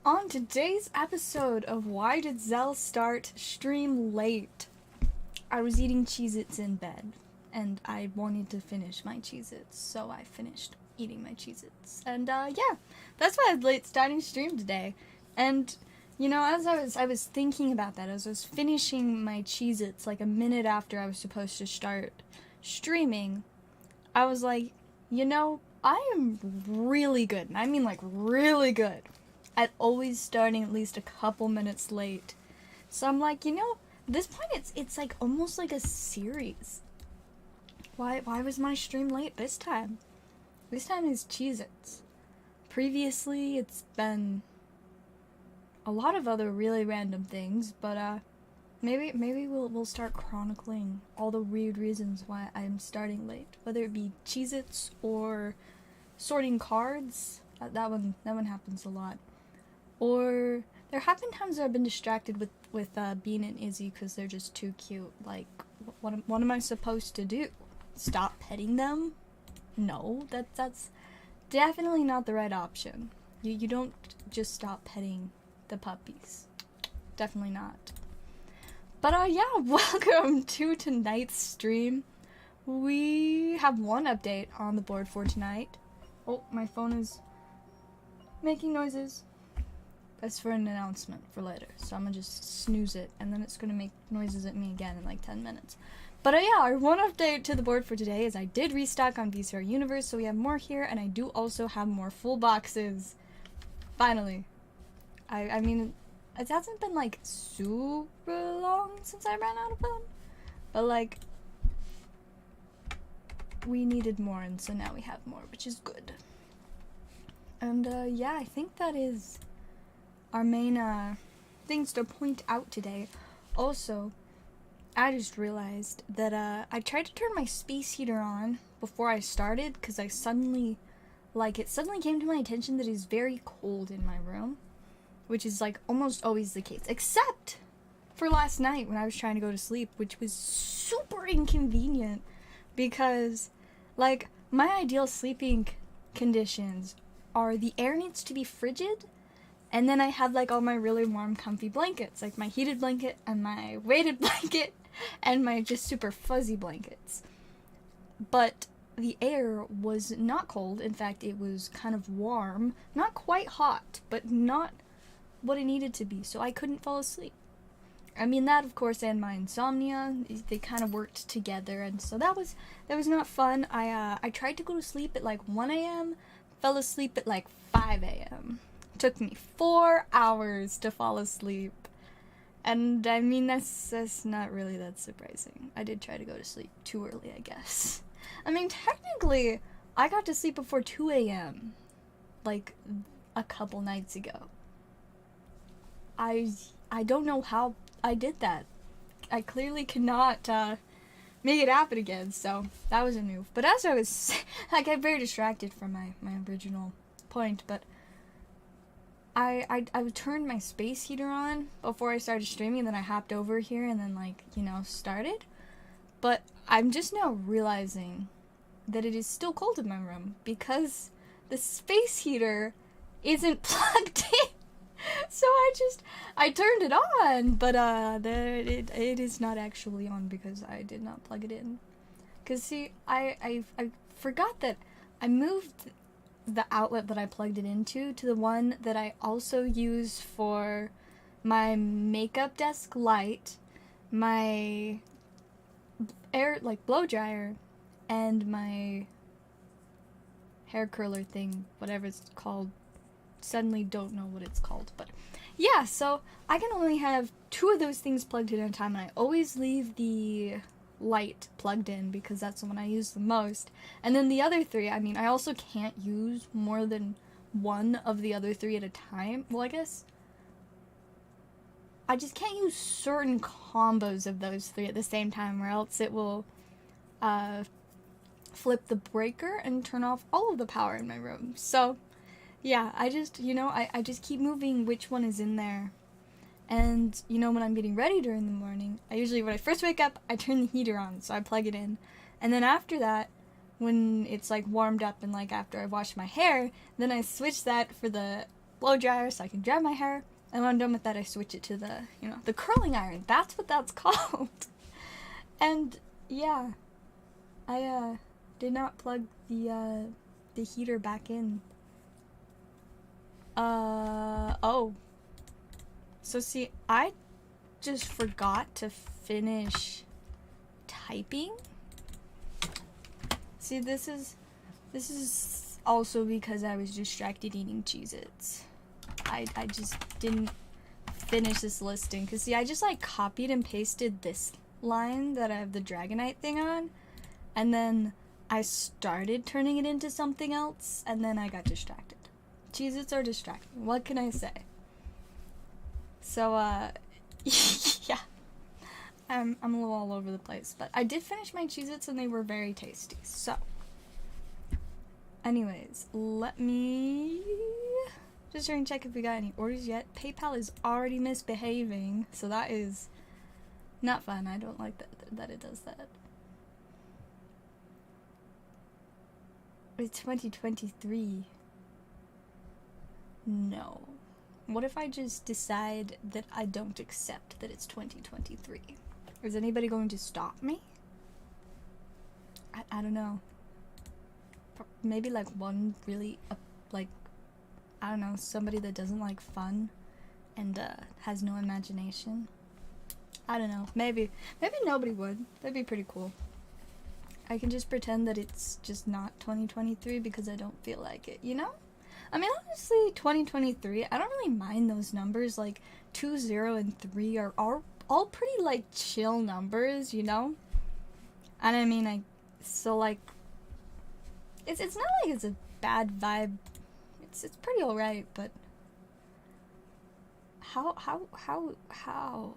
On today's episode of Why Did Zell Start Stream Late? I was eating Cheez-Its in bed, and I wanted to finish my Cheez-Its, so I finished eating my Cheez-Its. And yeah, that's why I was late starting stream today. And you know, as I was thinking about that, as I was finishing my Cheez-Its like a minute after I was supposed to start streaming, I was like, you know, I am really good, and I mean like really good, at always starting at least a couple minutes late. So I'm like, you know, at this point it's like almost like a series. Why was my stream late this time? This time is Cheez-Its. Previously it's been a lot of other really random things, but maybe we'll start chronicling all the weird reasons why I'm starting late. Whether it be Cheez-Its or sorting cards. That one happens a lot. Or there have been times where I've been distracted with Bean and Izzy because they're just too cute. Like, what am I supposed to do? Stop petting them? No, that's definitely not the right option. You don't just stop petting the puppies. Definitely not. But yeah, welcome to tonight's stream. We have one update on the board for tonight. Oh, my phone is making noises. That's for an announcement for later, so I'm gonna just snooze it, and then it's gonna make noises at me again in like 10 minutes. But yeah, our one update to the board for today is I did restock on VStar Universe, so we have more here, and I do also have more full boxes. Finally. I mean, it hasn't been like super long since I ran out of them, but like, we needed more, and so now we have more, which is good. And yeah, I think that is our main things to point out today. Also, I just realized that I tried to turn my space heater on before I started because it suddenly came to my attention that it's very cold in my room, which is like almost always the case, except for last night when I was trying to go to sleep, which was super inconvenient because like my ideal sleeping conditions are the air needs to be frigid, and then I have like all my really warm comfy blankets, like my heated blanket and my weighted blanket and my just super fuzzy blankets. But the air was not cold. In fact, it was kind of warm, not quite hot, but not what it needed to be, so I couldn't fall asleep. I mean, that of course, and my insomnia, they kind of worked together, and so that was not fun. I tried to go to sleep at like 1 a.m., fell asleep at like 5 a.m. Took me 4 hours to fall asleep. And I mean, that's not really that surprising. I did try to go to sleep too early, I guess. I mean, technically, I got to sleep before 2 a.m. like a couple nights ago. I don't know how I did that. I clearly cannot make it happen again, so that was a move. But as I was, I got very distracted from my original point, but I turned my space heater on before I started streaming, and then I hopped over here and then, like, you know, started. But I'm just now realizing that it is still cold in my room because the space heater isn't plugged in. So I turned it on, but it is not actually on because I did not plug it in. Cause see, I forgot that I moved the outlet that I plugged it into to the one that I also use for my makeup desk light, my air blow dryer, and my hair curler thing, whatever it's called. Suddenly don't know what it's called, but yeah, so I can only have 2 of those things plugged in at a time, and I always leave the light plugged in because that's the one I use the most. And then the other 3, I mean, I also can't use more than one of the other 3 at a time. Well, I guess I just can't use certain combos of those 3 at the same time, or else it will flip the breaker and turn off all of the power in my room. So yeah, I just, you know, I just keep moving which one is in there. And, you know, when I'm getting ready during the morning, when I first wake up, I turn the heater on, so I plug it in. And then after that, when it's, like, warmed up and, like, after I wash my hair, then I switch that for the blow dryer so I can dry my hair. And when I'm done with that, I switch it to the, you know, the curling iron. That's what that's called. And yeah, I did not plug the heater back in. Oh. So see, I just forgot to finish typing. See, this is also because I was distracted eating Cheez-Its. I just didn't finish this listing. Because, see, I just, like, copied and pasted this line that I have the Dragonite thing on. And then I started turning it into something else. And then I got distracted. Cheez-Its are distracting. What can I say? So, yeah. I'm a little all over the place. But I did finish my Cheez-Its and they were very tasty. So, anyways, let me just try and check if we got any orders yet. PayPal is already misbehaving, so that is not fun. I don't like that it does that. It's 2023. No. What if I just decide that I don't accept that it's 2023? Is anybody going to stop me? I don't know. Maybe like one really, like, I don't know, somebody that doesn't like fun and has no imagination. I don't know. Maybe nobody would. That'd be pretty cool. I can just pretend that it's just not 2023 because I don't feel like it, you know? I mean, honestly, 2023, I don't really mind those numbers. Like, 2, 0, and 3 are all pretty, like, chill numbers, you know? And I mean, so, like, it's not like it's a bad vibe. It's pretty alright, but how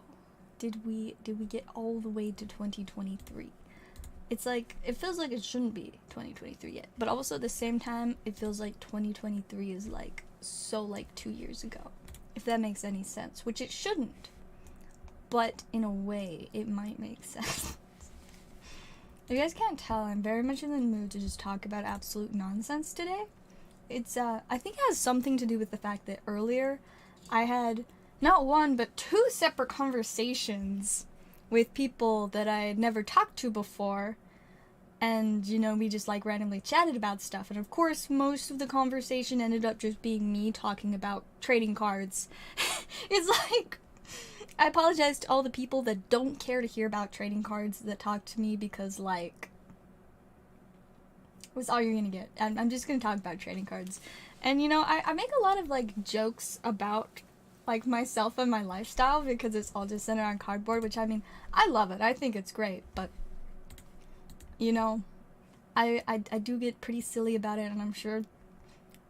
did we get all the way to 2023? It's like, it feels like it shouldn't be 2023 yet, but also at the same time, it feels like 2023 is like so like 2 years ago, if that makes any sense, which it shouldn't, but in a way it might make sense. If you guys can't tell, I'm very much in the mood to just talk about absolute nonsense today. It's I think it has something to do with the fact that earlier I had not one but 2 separate conversations with people that I had never talked to before, and, you know, we just, like, randomly chatted about stuff, and of course, most of the conversation ended up just being me talking about trading cards. It's like, I apologize to all the people that don't care to hear about trading cards that talk to me, because, like, that's all you're gonna get. I'm just gonna talk about trading cards. And, you know, I make a lot of, like, jokes about, like, myself and my lifestyle, because it's all just centered on cardboard, which, I mean, I love it. I think it's great, but, you know, I do get pretty silly about it, and I'm sure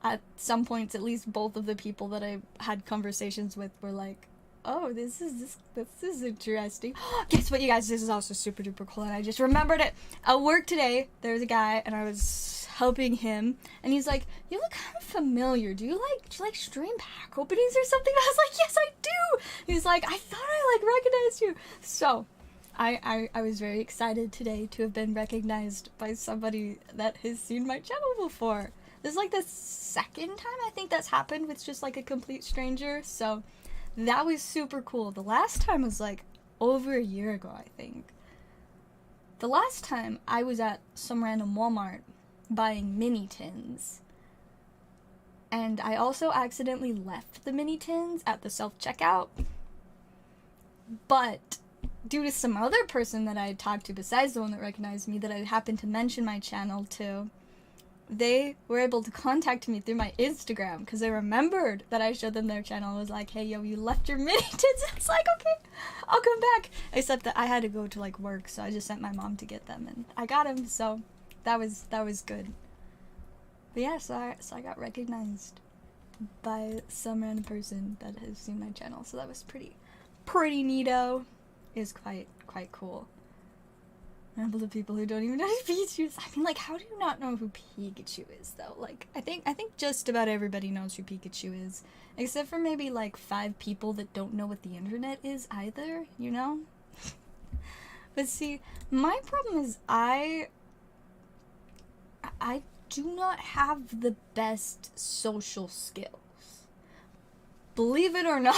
at some points, at least both of the people that I had conversations with were like, oh, this is interesting. Guess what, you guys? This is also super duper cool, and I just remembered it. At work today, there was a guy, and I was helping him, and he's like, you look kind of familiar. Do you like stream pack openings or something? And I was like, yes, I do. He's like, I thought I like recognized you. So I was very excited today to have been recognized by somebody that has seen my channel before. This is like the second time I think that's happened with just like a complete stranger, so that was super cool. The last time was like over a year ago, I think. The last time I was at some random Walmart buying mini tins, and I also accidentally left the mini tins at the self-checkout, but due to some other person that I had talked to besides the one that recognized me that I happened to mention my channel to, they were able to contact me through my Instagram because they remembered that I showed them their channel. I was like, hey, yo, you left your mini tins. It's like, okay, I'll come back. Except that I had to go to like work, so I just sent my mom to get them, and I got them, so that was good. But yeah, so I got recognized by some random person that has seen my channel, so that was pretty neato. It was quite cool. And the people who don't even know who Pikachu is. I mean, like, how do you not know who Pikachu is, though? Like, I think just about everybody knows who Pikachu is, except for maybe like 5 people that don't know what the internet is either, you know? But see, my problem is I do not have the best social skills. believe it or not,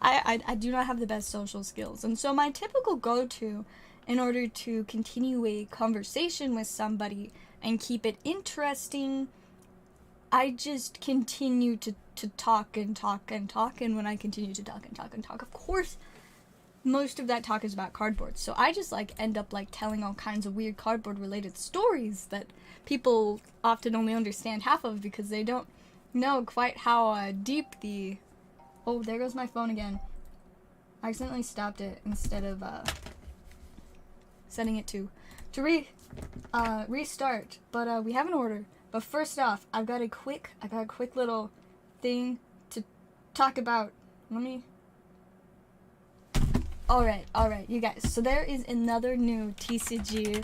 I do not have the best social skills. And so my typical go-to in order to continue a conversation with somebody and keep it interesting, I just continue to talk and talk and talk. And when I continue to talk and talk and talk, of course, most of that talk is about cardboard. So I just like end up like telling all kinds of weird cardboard related stories that people often only understand half of because they don't know quite how deep the... Oh, there goes my phone again. I accidentally stopped it instead of setting it to restart. But we have an order. But first off, I got a quick little thing to talk about. Let me... Alright, you guys. So there is another new TCG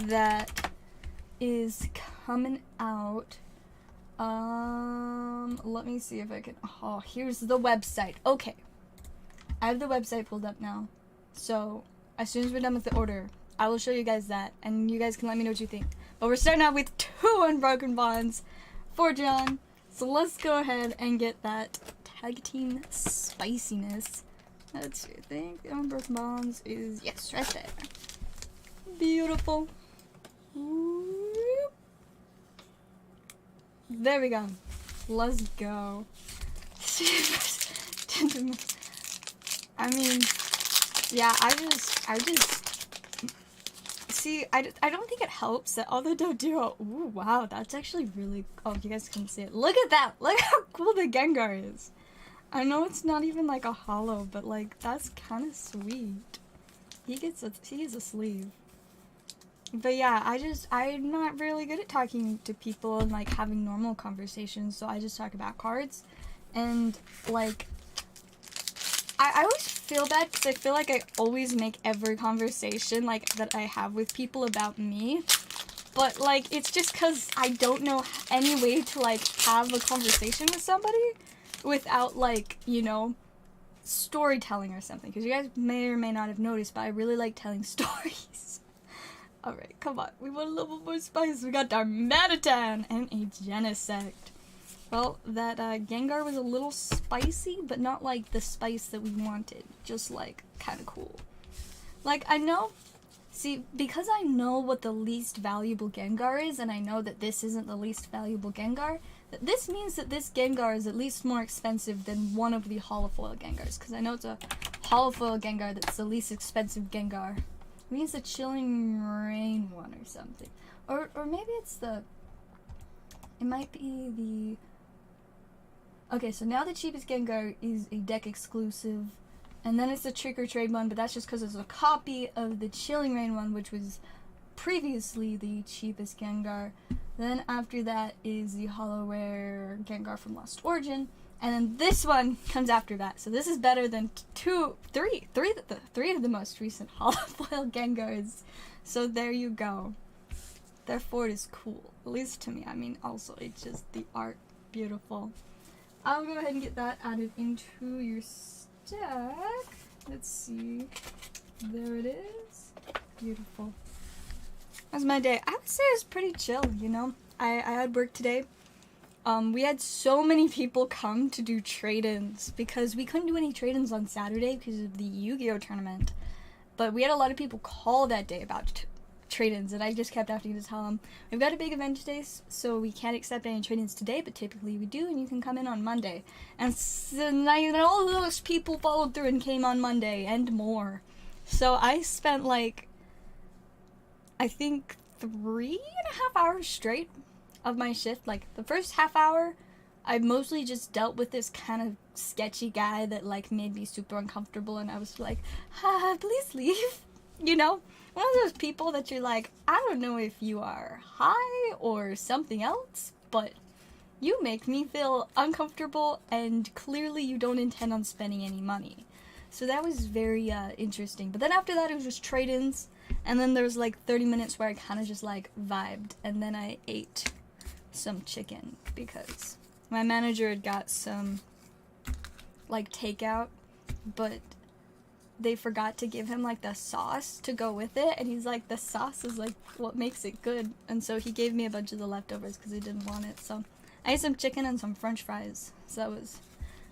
that is coming out. Let me see if I can... Oh, here's the website. Okay. I have the website pulled up now. So, as soon as we're done with the order, I will show you guys that, and you guys can let me know what you think. But we're starting out with 2 Unbroken Bonds for John. So let's go ahead and get that tag team spiciness. Let's see, I think the Unbroken Bonds is... Yes, right there. Beautiful. Whoop. There we go. Let's go. I mean, yeah, I just see, I don't think it helps that although don't do it. Ooh, wow, that's actually really... Oh, you guys can see it. Look at that! Look how cool the Gengar is! I know it's not even like a holo, but like, that's kind of sweet. He gets a sleeve. But yeah, I'm not really good at talking to people and like having normal conversations, so I just talk about cards. And like, I always feel bad because I feel like I always make every conversation like that I have with people about me. But like, it's just because I don't know any way to like have a conversation with somebody without like, you know, storytelling or something. Because you guys may or may not have noticed, but I really like telling stories. Alright, come on. We want a little more spice. We got Darmanitan and a Genesect. Well, that Gengar was a little spicy, but not like the spice that we wanted. Just like, kind of cool. Like, I know... See, because I know what the least valuable Gengar is, and I know that this isn't the least valuable Gengar, this means that this Gengar is at least more expensive than one of the holofoil Gengars. Because I know it's a holofoil Gengar that's the least expensive Gengar. It means the Chilling Rain one or something. Or maybe it's the... It might be the... Okay, so now the cheapest Gengar is a deck exclusive. And then it's the Trick or Trade one, but that's just because it's a copy of the Chilling Rain one, which was previously the cheapest Gengar. Then after that is the Holo Rare Gengar from Lost Origin. And then this one comes after that. So this is better than three of the most recent holofoil Gengars. So there you go. Therefore it is cool. At least to me. I mean, also it's just the art. Beautiful. I'll go ahead and get that added into your stack. Let's see. There it is. Beautiful. That was my day. I would say it was pretty chill, you know. I had work today. We had so many people come to do trade-ins because we couldn't do any trade-ins on Saturday because of the YuGiOh tournament. But we had a lot of people call that day about trade-ins, and I just kept having to tell them, we've got a big event today, so we can't accept any trade-ins today, but typically we do, and you can come in on Monday. And so all those people followed through and came on Monday, and more. So I spent, like, I think 3.5 hours straight of my shift. Like, the first half hour, I mostly just dealt with this kind of sketchy guy that, like, made me super uncomfortable, and I was like, please leave, you know? One of those people that you're like, I don't know if you are high or something else, but you make me feel uncomfortable, and clearly you don't intend on spending any money. So that was very interesting. But then after that, it was just trade-ins, and then there was like 30 minutes where I kind of just like vibed, and then I ate some chicken because my manager had got some like takeout, but they forgot to give him like the sauce to go with it, and he's like, the sauce is like what makes it good, and so he gave me a bunch of the leftovers because he didn't want it. So I ate some chicken and some french fries. So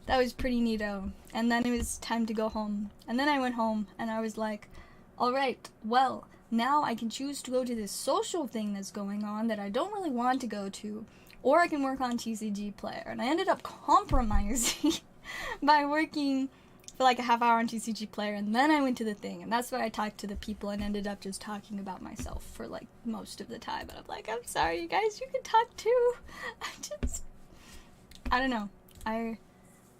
that was pretty neato. And then it was time to go home. And then I went home and I was like, alright, well, now I can choose to go to this social thing that's going on that I don't really want to go to, or I can work on TCG Player. And I ended up compromising by working for like a half hour on TCG Player, and then I went to the thing, and that's where I talked to the people and ended up just talking about myself for like most of the time. But I'm like, I'm sorry, you guys, you can talk too. I don't know. I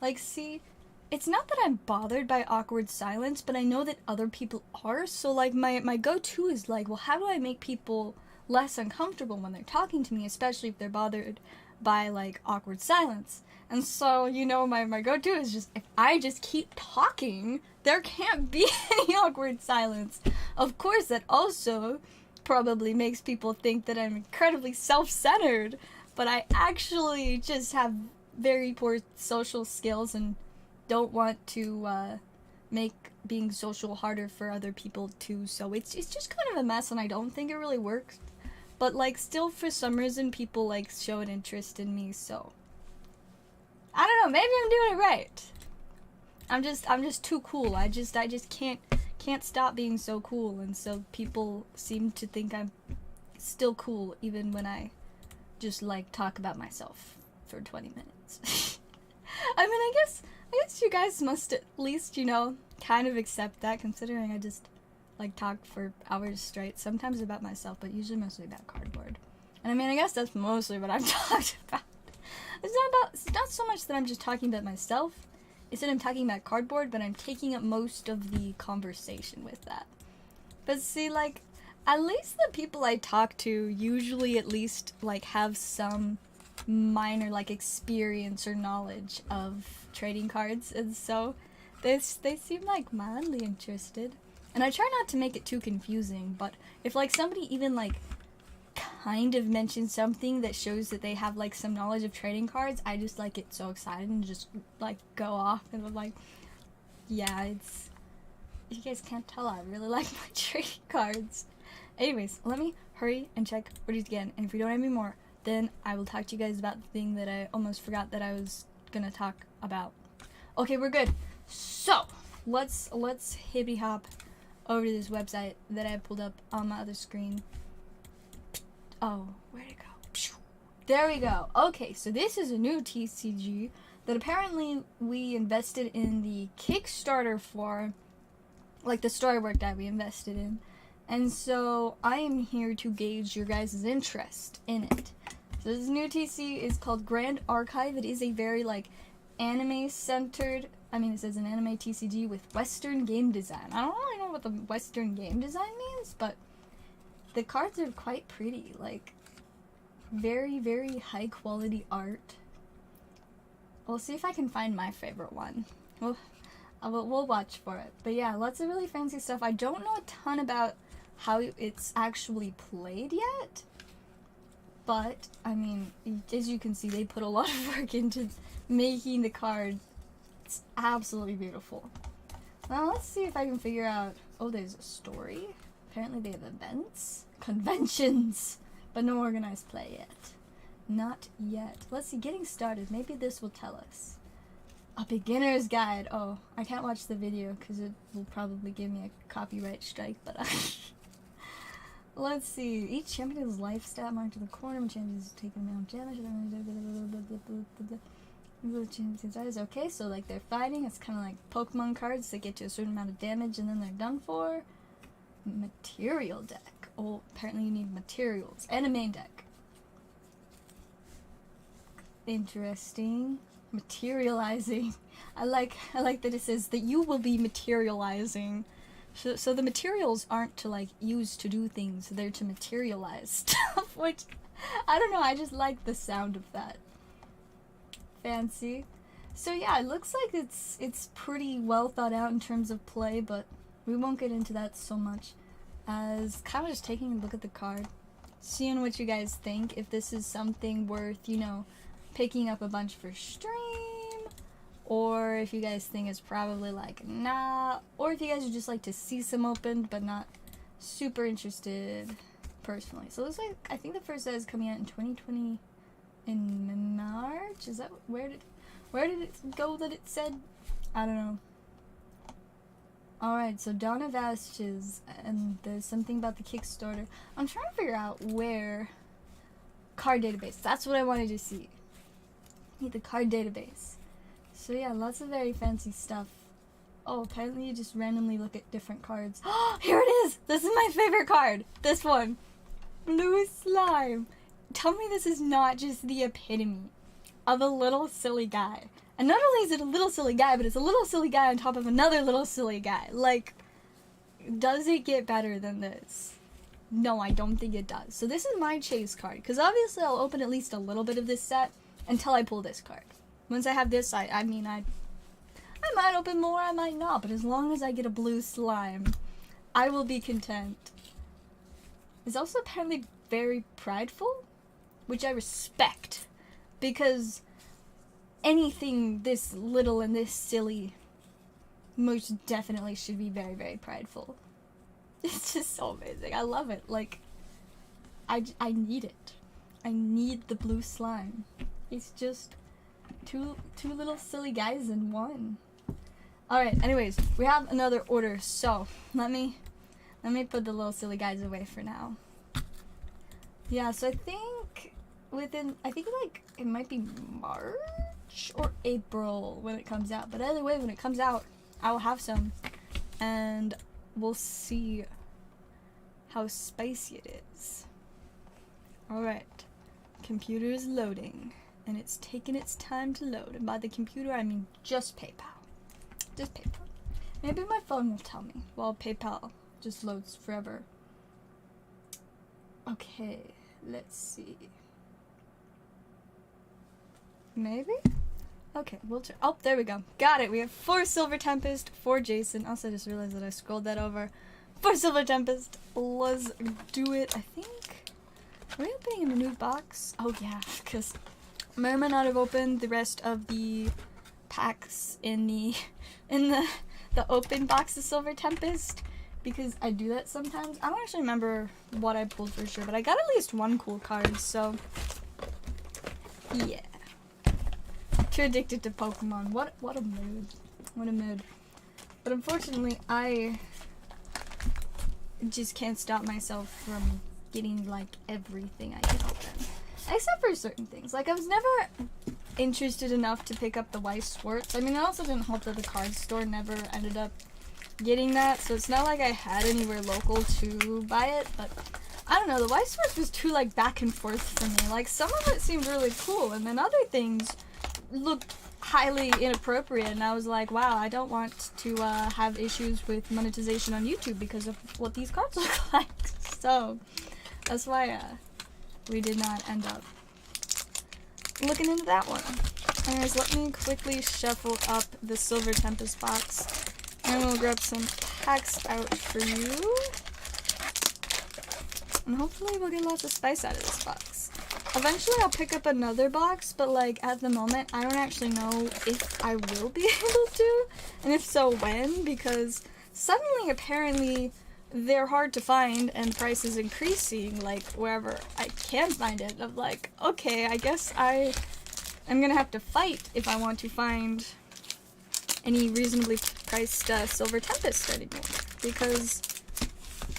like, see, it's not that I'm bothered by awkward silence, but I know that other people are. So like my go-to is like, well, how do I make people less uncomfortable when they're talking to me, especially if they're bothered by like awkward silence? And so, you know, my go-to is just, if I just keep talking, there can't be any awkward silence. Of course, that also probably makes people think that I'm incredibly self-centered, but I actually just have very poor social skills and don't want to make being social harder for other people too. So it's just kind of a mess, and I don't think it really works. But like, still, for some reason, people like show an interest in me, so I don't know, maybe I'm doing it right. I'm just too cool. I just can't stop being so cool, and so people seem to think I'm still cool even when I just like talk about myself for 20 minutes. I mean, I guess you guys must at least, you know, kind of accept that, considering I just like talk for hours straight, sometimes about myself, but usually mostly about cardboard. And I mean, I guess that's mostly what I've talked about. It's not so much that I'm just talking about myself, it's that I'm talking about cardboard, but I'm taking up most of the conversation with that. But see, like, at least the people I talk to usually at least, like, have some minor, like, experience or knowledge of trading cards, and so they seem, like, mildly interested. And I try not to make it too confusing, but if, like, somebody even, like, kind of mentions something that shows that they have like some knowledge of trading cards, I just like get so excited and just like go off, and I'm like, yeah, it's, you guys can't tell, I really like my trading cards. Anyways, let me hurry and check orders again, and if we don't have any more, then I will talk to you guys about the thing that I almost forgot that I was gonna talk about. Okay, we're good. So let's hippity hop over to this website that I pulled up on my other screen. Oh, where'd it go? There we go. Okay, so this is a new TCG that apparently we invested in the Kickstarter for, like the story work that we invested in. And so I am here to gauge your guys' interest in it. So this new TCG is called Grand Archive. It is a very like anime-centered, I mean, it says an anime TCG with Western game design. I don't really know what the Western game design means, but the cards are quite pretty, like very, very high quality art. We'll see if I can find my favorite one. We'll watch for it. But yeah, lots of really fancy stuff. I don't know a ton about how it's actually played yet, but I mean, as you can see, they put a lot of work into making the card. It's absolutely beautiful. Now let's see if I can figure out, oh, there's a story. Apparently they have events, conventions, but no organized play yet. Not yet. Let's see, getting started. Maybe this will tell us. A beginner's guide. Oh, I can't watch the video because it will probably give me a copyright strike, but let's see. Each champion's life stat marked to the corner. When champions take amount of damage. Okay, so like they're fighting. It's kind of like Pokemon cards. They get to a certain amount of damage and then they're done for. Material deck. Oh, apparently you need materials and a main deck. Interesting. Materializing. I like that it says that you will be materializing. So the materials aren't to like use to do things, they're to materialize stuff, which I don't know, I just like the sound of that. Fancy. So yeah, it looks like it's pretty well thought out in terms of play, but we won't get into that so much, as kind of just taking a look at the card, seeing what you guys think, if this is something worth, you know, picking up a bunch for stream, or if you guys think it's probably like, nah, or if you guys would just like to see some opened, but not super interested personally. So it looks like, I think the first set is coming out in 2020, in March. Is that where did it go that it said? I don't know. Alright, so Dawn of Ashes, and there's something about the Kickstarter. I'm trying to figure out where... Card database. That's what I wanted to see. Need the card database. So yeah, lots of very fancy stuff. Oh, apparently you just randomly look at different cards. Oh, here it is! This is my favorite card! This one. Blue Slime. Tell me this is not just the epitome of a little silly guy. And not only is it a little silly guy, but it's a little silly guy on top of another little silly guy. Like, does it get better than this? No, I don't think it does. So this is my chase card, because obviously I'll open at least a little bit of this set until I pull this card. Once I have this, I might open more, I might not, but as long as I get a blue slime, I will be content. It's also apparently very prideful, which I respect, because anything this little and this silly most definitely should be very, very prideful. It's just so amazing. I love it. Like, I need it. I need the blue slime. It's just two little silly guys in one. Alright, anyways, we have another order, so let me put the little silly guys away for now. Yeah, so I think like it might be March or April when it comes out. But either way, when it comes out, I will have some, and we'll see how spicy it is. Alright, computer is loading, and it's taking its time to load. And by the computer, I mean just PayPal. Just PayPal. Maybe my phone will tell me while PayPal just loads forever. Okay, let's see. Maybe? Okay, we'll try. Oh, there we go. Got it. We have 4 Silver Tempest, 4 Jason. Also, I just realized that I scrolled that over. 4 Silver Tempest. Let's do it. I think. Are we opening a new box? Oh, yeah, because I might not have opened the rest of the packs in the open box of Silver Tempest, because I do that sometimes. I don't actually remember what I pulled for sure, but I got at least one cool card, so yeah. Too addicted to Pokemon. What a mood. What a mood. But unfortunately, I just can't stop myself from getting like everything I can open. Except for certain things. Like, I was never interested enough to pick up the Weiss Schwartz. I mean, it also didn't help that the card store never ended up getting that, so it's not like I had anywhere local to buy it, but I don't know, the Weiss Schwartz was too like back and forth for me. Like, some of it seemed really cool, and then other things looked highly inappropriate, and I was like, wow, I don't want to have issues with monetization on YouTube because of what these cards look like. So that's why we did not end up looking into that one. Anyways, let me quickly shuffle up the Silver Tempest box, and we'll grab some packs out for you, and hopefully we'll get lots of spice out of this box. Eventually I'll pick up another box, but like at the moment I don't actually know if I will be able to, and if so, when, because suddenly apparently they're hard to find and the price is increasing like wherever I can find it. I'm like, okay, I guess I'm gonna have to fight if I want to find any reasonably priced Silver Tempest anymore, because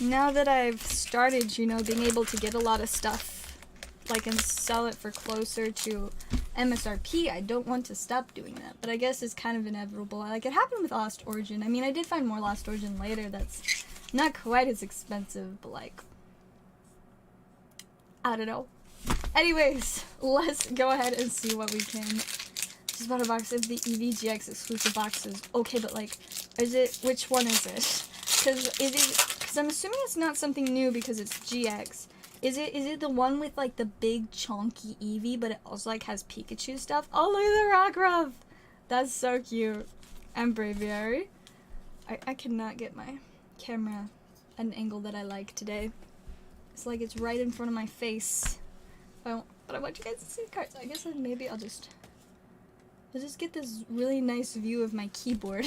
now that I've started, you know, being able to get a lot of stuff like and sell it for closer to MSRP, I don't want to stop doing that, but I guess it's kind of inevitable. Like, it happened with Lost Origin. I mean, I did find more Lost Origin later that's not quite as expensive, but like, I don't know. Anyways, let's go ahead and see what we can. Just bought a box of the EVGX exclusive boxes. Okay, but like, which one is it? Because I'm assuming it's not something new because it's GX. Is it the one with like the big chunky Eevee, but it also like has Pikachu stuff? Oh, look at the Rockruff! That's so cute. And Braviary. I cannot get my camera at an angle that I like today. It's like it's right in front of my face. But I want you guys to see the cards. I guess maybe I'll just get this really nice view of my keyboard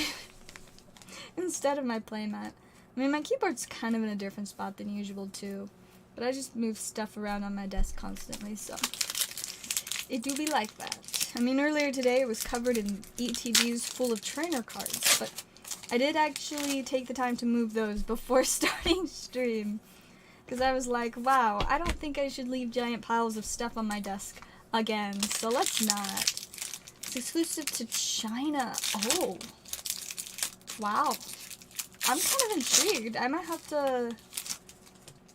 instead of my playmat. I mean, my keyboard's kind of in a different spot than usual too, but I just move stuff around on my desk constantly, so it do be like that. I mean, earlier today it was covered in ETBs full of trainer cards, but I did actually take the time to move those before starting stream. Because I was like, wow, I don't think I should leave giant piles of stuff on my desk again, so let's not. It's exclusive to China. Oh. Wow. I'm kind of intrigued. I might have to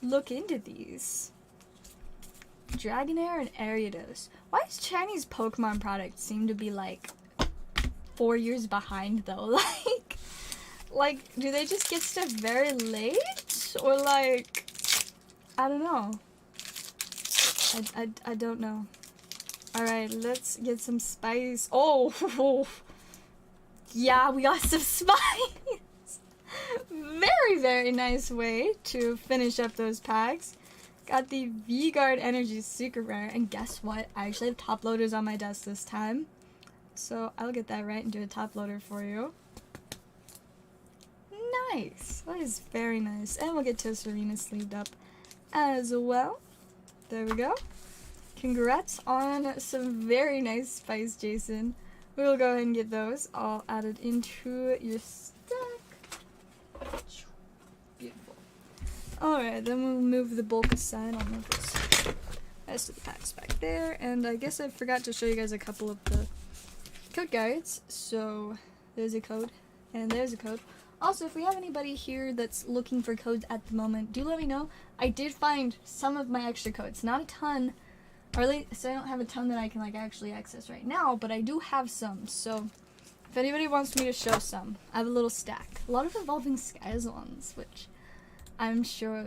look into these. Dragonair and Ariados. Why does Chinese Pokemon products seem to be like 4 years behind though? Like, do they just get stuff very late? Or like, I don't know. I don't know. Alright, let's get some spice. Oh, yeah, we got some spice. Very, very nice way to finish up those packs. Got the V-Guard Energy Secret Rare, and guess what? I actually have top loaders on my desk this time. So I'll get that right and do a top loader for you. Nice. That is very nice. And we'll get to Serena sleeved up as well. There we go. Congrats on some very nice spice, Jason. We will go ahead and get those all added into your stack. Beautiful. Alright, then we'll move the bulk aside. I'll move this rest of the packs back there. And I guess I forgot to show you guys a couple of the code guides. So there's a code and there's a code. Also, if we have anybody here that's looking for codes at the moment, do let me know. I did find some of my extra codes. Not a ton. Or at least I don't have a ton that I can like actually access right now, but I do have some. So if anybody wants me to show some, I have a little stack. A lot of Evolving Skies ones, which I'm sure,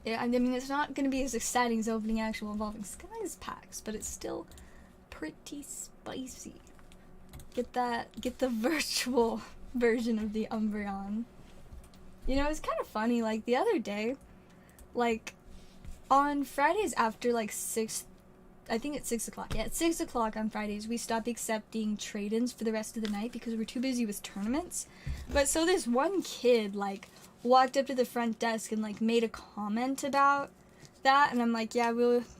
yeah, I mean, it's not going to be as exciting as opening actual Evolving Skies packs, but it's still pretty spicy. Get the virtual version of the Umbreon. You know, it's kind of funny, like, the other day, like, on Fridays after, like, 6, I think it's 6 o'clock. Yeah, at 6 o'clock on Fridays, we stop accepting trade-ins for the rest of the night because we're too busy with tournaments. But so this one kid, like, walked up to the front desk and, like, made a comment about that. And I'm like, yeah,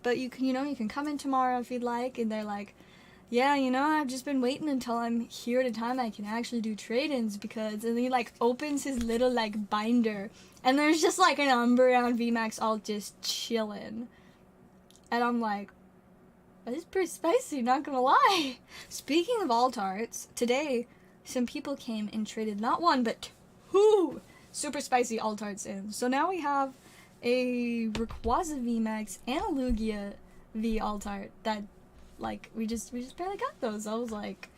but you can, you can come in tomorrow if you'd like. And they're like, yeah, I've just been waiting until I'm here at a time I can actually do trade-ins because, and he, like, opens his little, like, binder. And there's just, like, an Umbreon VMAX all just chilling. And I'm like, that is pretty spicy, not gonna lie. Speaking of alt-arts, today, some people came and traded not one, but 2 super spicy alt-arts in. So now we have a Rayquaza VMAX and a Lugia V alt-art that, like, we just barely got those. I was like,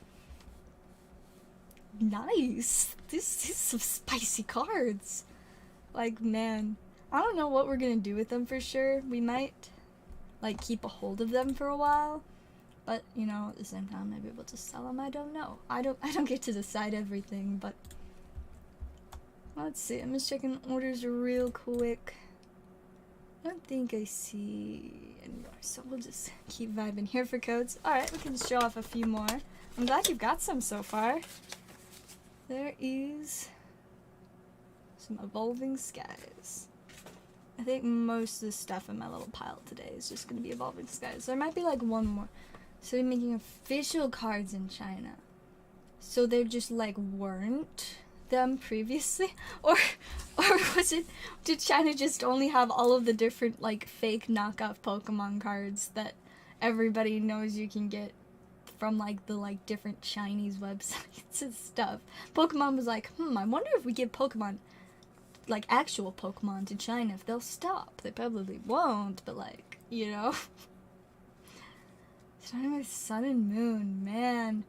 nice. This is some spicy cards. Like, man, I don't know what we're gonna do with them for sure. We might, like, keep a hold of them for a while, but, at the same time, maybe able to sell them. I don't know. I don't get to decide everything, but let's see. I'm just checking orders real quick. I don't think I see any more, so we'll just keep vibing here for codes. Alright, we can show off a few more. I'm glad you've got some so far. There is some Evolving Skies. I think most of the stuff in my little pile today is just going to be Evolving Skies. There might be like one more. So they're making official cards in China. So they're just like weren't them previously? Or did China just only have all of the different like fake knockoff Pokemon cards that everybody knows you can get from like the like different Chinese websites and stuff? Pokemon was like, I wonder if we give Pokemon, like actual Pokemon, to China, if they'll stop. They probably won't, but like, starting with Sun and Moon, man.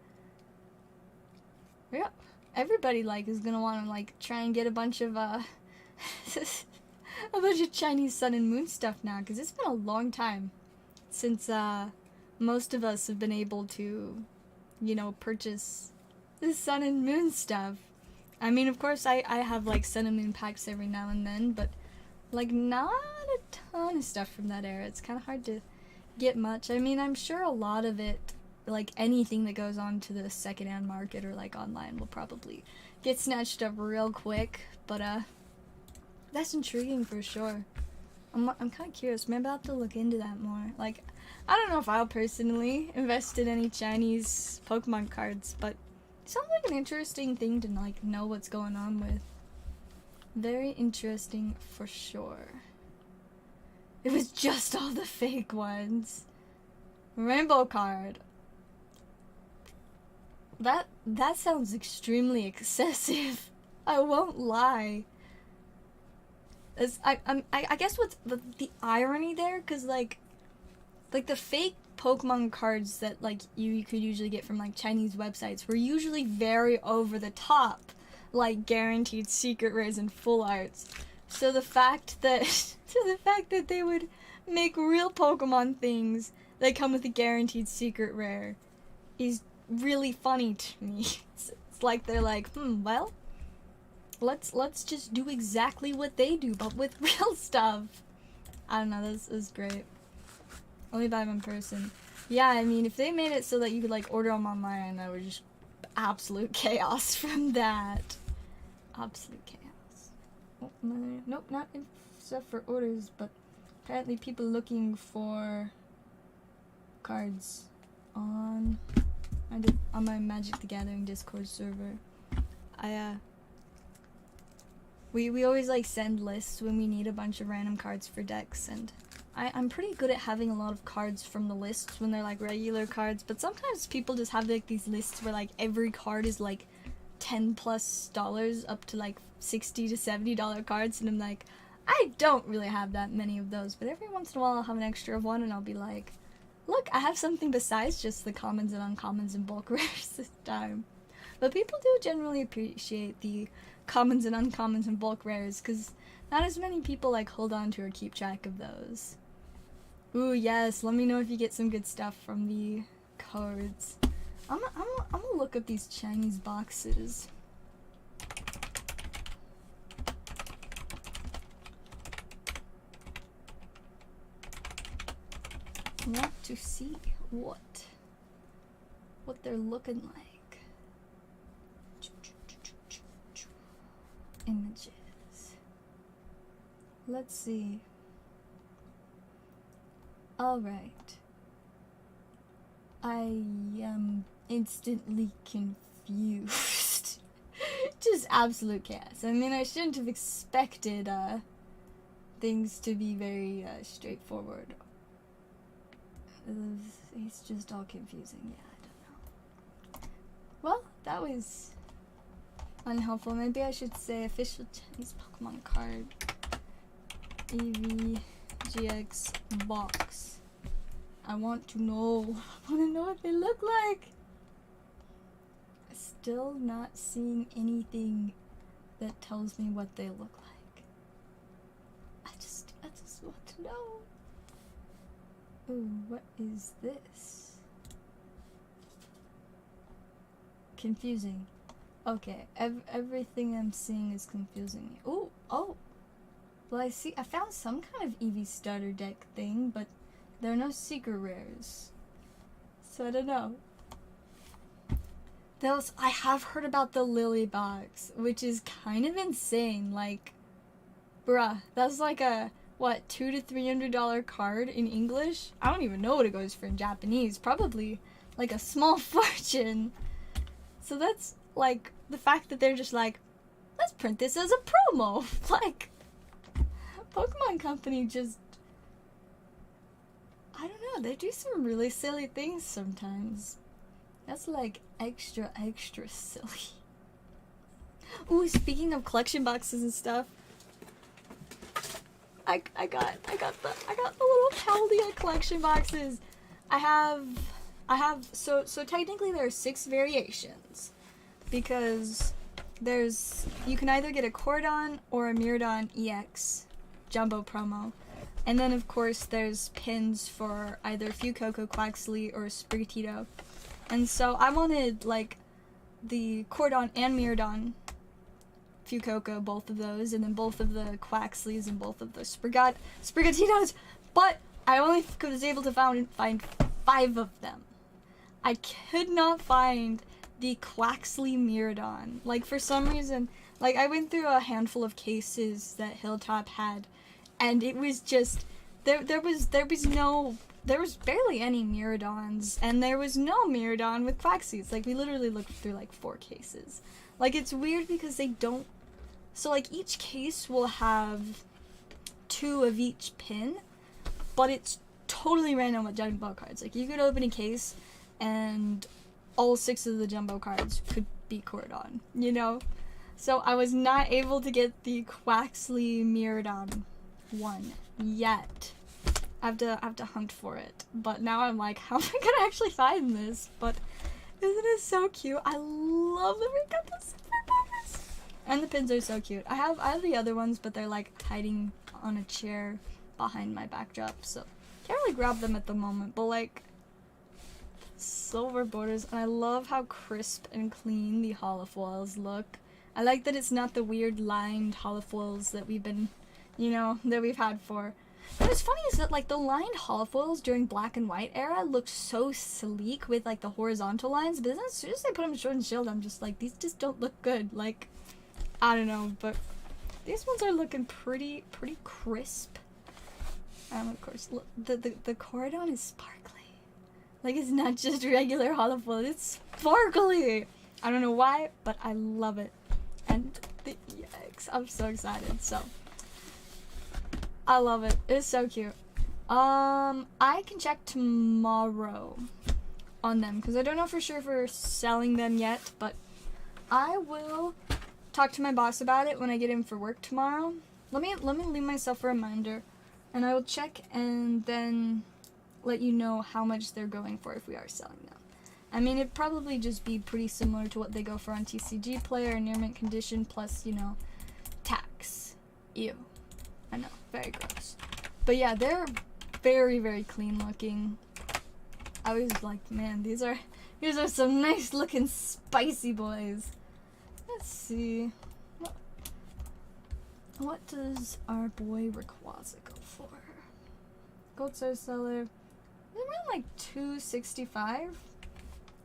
Yeah, everybody like is gonna want to like try and get a bunch of a bunch of Chinese Sun and Moon stuff now, because it's been a long time since most of us have been able to, purchase the Sun and Moon stuff. I mean, of course, I have, like, Sun and Moon packs every now and then, but, like, not a ton of stuff from that era. It's kind of hard to get much. I mean, I'm sure a lot of it, like, anything that goes on to the secondhand market or, like, online will probably get snatched up real quick, but, that's intriguing for sure. I'm kind of curious. Maybe I'll have to look into that more. Like, I don't know if I'll personally invest in any Chinese Pokemon cards, but it sounds like an interesting thing to like know what's going on with. Very interesting for sure. It was just all the fake ones. Rainbow card. That sounds extremely excessive. I won't lie. I guess what's the irony there, cause like the fake Pokemon cards that like you could usually get from like Chinese websites were usually very over the top, like guaranteed secret rares and full arts. So the fact that they would make real Pokemon things that come with a guaranteed secret rare is really funny to me. It's like they're like, well, let's just do exactly what they do, but with real stuff. I don't know, this is great. Only buy them in person. Yeah, I mean, if they made it so that you could like order them online, that would just absolute chaos from that. Absolute chaos. Oh, nope, not stuff for orders, but apparently people looking for cards on my Magic the Gathering Discord server. We always like send lists when we need a bunch of random cards for decks, and I'm pretty good at having a lot of cards from the lists when they're like regular cards, but sometimes people just have like these lists where like every card is like $10+ up to like $60 to $70 cards, and I'm like, I don't really have that many of those, but every once in a while I'll have an extra of one and I'll be like, look, I have something besides just the commons and uncommons and bulk rares this time. But people do generally appreciate the commons and uncommons and bulk rares, because not as many people like hold on to or keep track of those. Ooh, yes, let me know if you get some good stuff from the cards. I'm gonna look up these Chinese boxes. I want to see what they're looking like. Images. Let's see. Alright. I am instantly confused. Just absolute chaos. I mean, I shouldn't have expected things to be very straightforward. It's just all confusing. Yeah, I don't know. Well, that was unhelpful. Maybe I should say official Chinese Pokemon card. EVGX box. I want to know. I want to know what they look like. Still not seeing anything that tells me what they look like. I just want to know. Ooh, what is this? Confusing. Okay, everything I'm seeing is confusing me. Ooh, oh. Well, I found some kind of EV starter deck thing, but there are no secret rares. So I don't know. I have heard about the Lily box, which is kind of insane. Like, bruh, that's like a, what, $200 to $300 card in English? I don't even know what it goes for in Japanese. Probably like a small fortune. So that's like the fact that they're just like, let's print this as a promo. Like, Pokemon Company just, I don't know, they do some really silly things sometimes. That's like extra silly. Ooh, speaking of collection boxes and stuff, I got the little Paldea collection boxes. I have so technically there are 6 variations, because you can either get a Cordon or a Miraidon EX jumbo promo, and then of course there's pins for either Fuecoco, Quaxley, or Sprigatito. And so I wanted like the Cordon and Miraidon Fuecoco, both of those, and then both of the Quaxleys and both of the Sprigatitos, but I only was able to find 5 of them. I could not find the Quaxley Miraidon. Like, for some reason, like, I went through a handful of cases that Hilltop had, and it was just there was barely any Miradons, and there was no Miradon with Quaxly's. Like, we literally looked through like 4 cases. Like, it's weird because they don't, so like each case will have 2 of each pin, but it's totally random with jumbo cards. Like, you could open a case and all 6 of the jumbo cards could be Cordon, you know? So I was not able to get the Quaxly Miradon one yet. I have to hunt for it. But now I'm like, how am I gonna actually find this? But isn't it so cute? I love that we got this. And the pins are so cute. I have the other ones, but they're like hiding on a chair behind my backdrop, so can't really grab them at the moment. But like, silver borders, and I love how crisp and clean the holofoils look. I like that it's not the weird lined holofoils that we've been, you know, that we've had for. And what's funny is that like the lined holofoils during black and white era looked so sleek with like the horizontal lines, but then as soon as I put them in Sword and Shield, I'm just like, these just don't look good. Like, I don't know, but these ones are looking pretty crisp. Of course, look, the Cordon is sparkly. Like, it's not just regular holofoil, it's sparkly! I don't know why, but I love it. And the EX, I'm so excited, so. I love it. It's so cute. I can check tomorrow on them, because I don't know for sure if we're selling them yet, but I will talk to my boss about it when I get in for work tomorrow. Let me leave myself a reminder, and I will check and then let you know how much they're going for if we are selling them. I mean, it'd probably just be pretty similar to what they go for on TCG Player and near mint condition, plus, you know, tax. Ew. I know, very gross. But yeah, they're very clean looking. I was like, man, these are some nice looking spicy boys. Let's see. What does our boy Rayquaza go for? Gold Star Seller. Around like $265.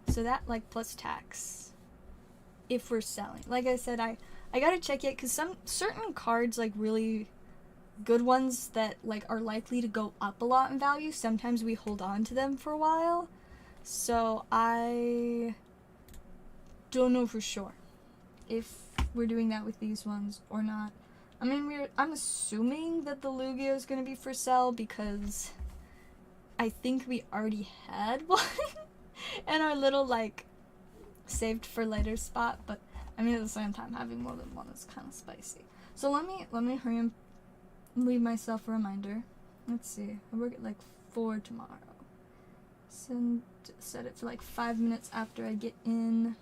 So that like plus tax. If we're selling. Like I said, I gotta check it, because some certain cards, like really good ones that like are likely to go up a lot in value, sometimes we hold on to them for a while. So I don't know for sure if we're doing that with these ones or not. I mean, I'm assuming that the Lugia is gonna be for sale, because I think we already had one in our little like saved for later spot, but I mean, at the same time, having more than one is kind of spicy. So let me hurry and leave myself a reminder. Let's see, I work at like 4 tomorrow. Set it for like 5 minutes after I get in.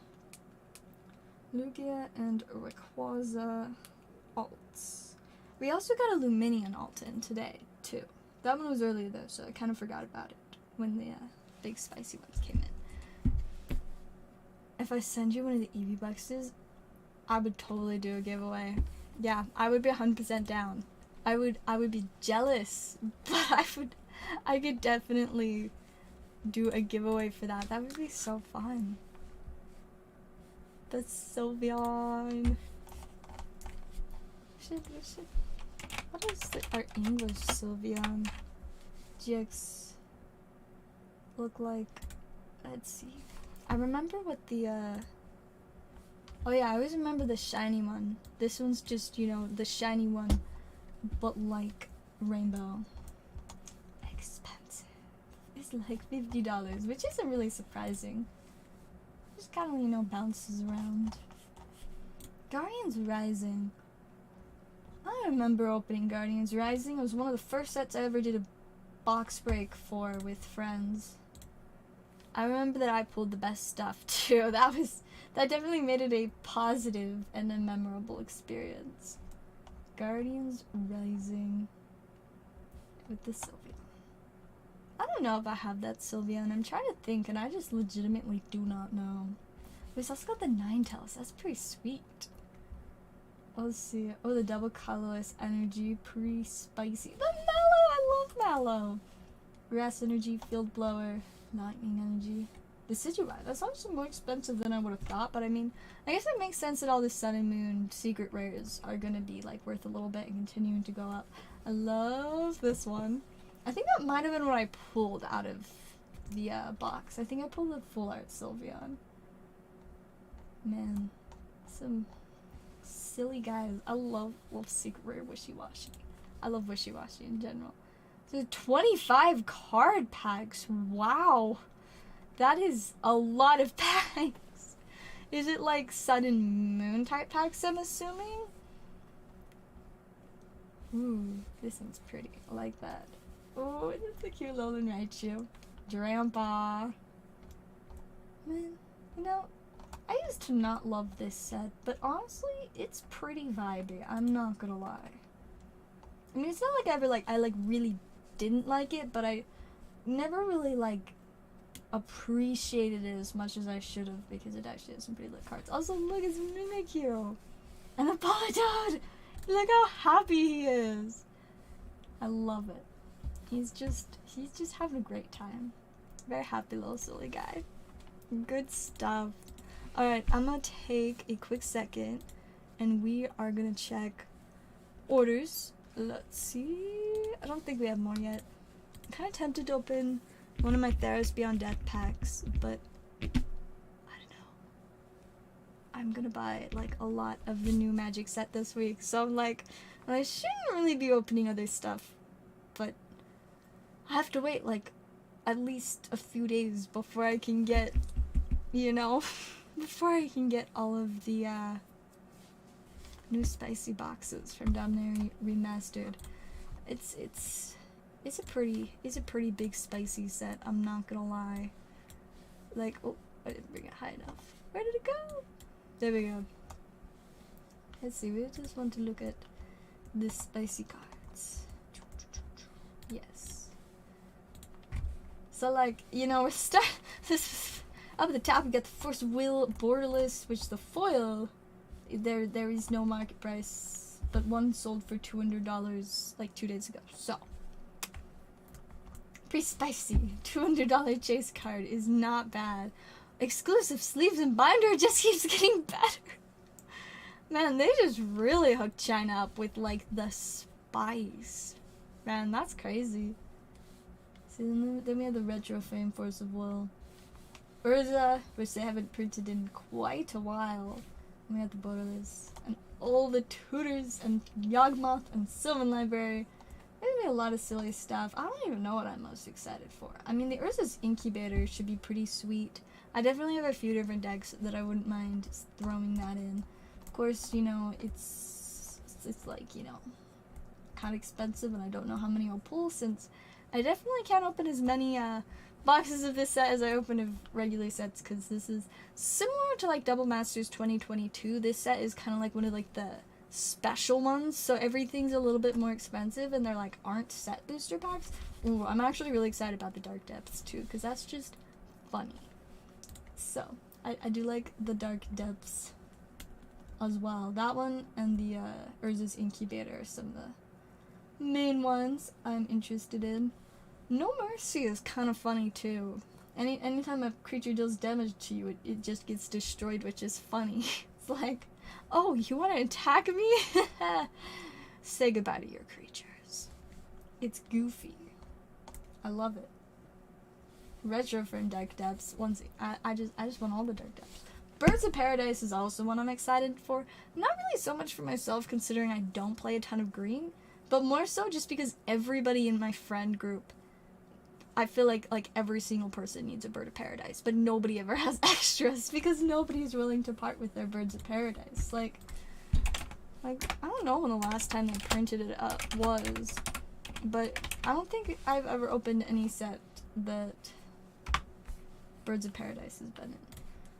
Lugia and Rayquaza alts. We also got a Luminion alt in today too. That one was earlier though, so I kind of forgot about it when the big spicy ones came in. If I send you one of the Eevee boxes, I would totally do a giveaway. Yeah, I would be 100% down. I would be jealous, but I could definitely do a giveaway for that. That would be so fun. That's Sylveon. What does our English Sylveon GX look like? Let's see. I remember what the oh yeah, I always remember the shiny one. This one's just, you know, the shiny one, but like rainbow. Expensive. It's like $50, which isn't really surprising. Just kind of, you know, bounces around. Guardians Rising. I remember opening Guardians Rising. It was one of the first sets I ever did a box break for with friends. I remember that I pulled the best stuff too. That definitely made it a positive and a memorable experience. Guardians Rising with the Sylveon. I don't know if I have that Sylveon. I'm trying to think, and I just legitimately do not know. We've also got the Ninetales. That's pretty sweet. Let's see. Oh, the double colorless energy, pretty spicy. The Mallow! I love Mallow! Grass energy, field blower, lightning energy. The Decidueye. That's actually more expensive than I would have thought, but I mean, I guess it makes sense that all the Sun and Moon secret rares are gonna be like worth a little bit and continuing to go up. I love this one. I think that might have been what I pulled out of the box. I think I pulled the full art Sylveon. Man, some silly guys. I love Secret Rare Wishy-Washy. I love Wishy-Washy in general. So 25 card packs. Wow. That is a lot of packs. Is it like Sun and Moon type packs, I'm assuming? Ooh, this one's pretty. I like that. Oh, it's a cute little Raichu. Grandpa. Man, you know, I used to not love this set, but honestly, it's pretty vibey. I'm not gonna lie. I mean, it's not like I really didn't like it, but I never really appreciated it as much as I should have, because it actually has some pretty lit cards. Also, look, it's Mimikyu and a Polydod. Look how happy he is. I love it. He's just having a great time. Very happy little silly guy. Good stuff. Alright, I'm gonna take a quick second and we are gonna check orders. Let's see. I don't think we have more yet. I'm kind of tempted to open one of my Theros Beyond Death packs, but I don't know. I'm gonna buy like a lot of the new Magic set this week, so I'm like, I shouldn't really be opening other stuff, but I have to wait like at least a few days before I can get, you know, before I can get all of the new spicy boxes from Down There Remastered. It's a pretty big spicy set, I'm not gonna lie. Like, oh, I didn't bring it high enough. Where did it go? There we go. Let's see, we just want to look at the spicy cards. Yes. So like, you know, we're this up at the top we got the Force Will Borderless, which the foil there is no market price, but one sold for $200 like 2 days ago. So pretty spicy. $200 chase card is not bad. Exclusive sleeves and binder just keeps getting better. Man, they just really hooked China up with like the spice. Man, that's crazy. See, then we have the retro frame Force of Will. Urza, which they haven't printed in quite a while. And we have the Borderless. And all the tutors and Yawgmoth and Sylvan Library. There's gonna be a lot of silly stuff. I don't even know what I'm most excited for. I mean, the Urza's Incubator should be pretty sweet. I definitely have a few different decks that I wouldn't mind throwing that in. Of course, you know, it's like, you know, kind of expensive, and I don't know how many I'll pull, since I definitely can't open as many boxes of this set as I open of regular sets, because this is similar to like Double Masters 2022. This set is kind of like one of like the special ones, so everything's a little bit more expensive, and they're like aren't set booster packs. Ooh, I'm actually really excited about the Dark Depths too, because that's just funny. So I do like the Dark Depths as well. That one and the Urza's Incubator are some of the main ones I'm interested in. No Mercy is kind of funny too. Anytime a creature deals damage to you, it just gets destroyed, which is funny. It's like, oh, you want to attack me? Say goodbye to your creatures. It's goofy. I love it. Retro from Dark Depths. I just want all the Dark Depths. Birds of Paradise is also one I'm excited for. Not really so much for myself, considering I don't play a ton of green, but more so just because everybody in my friend group, I feel like every single person needs a Bird of Paradise, but nobody ever has extras because nobody's willing to part with their Birds of Paradise. Like I don't know when the last time they printed it up was, but I don't think I've ever opened any set that Birds of Paradise has been in.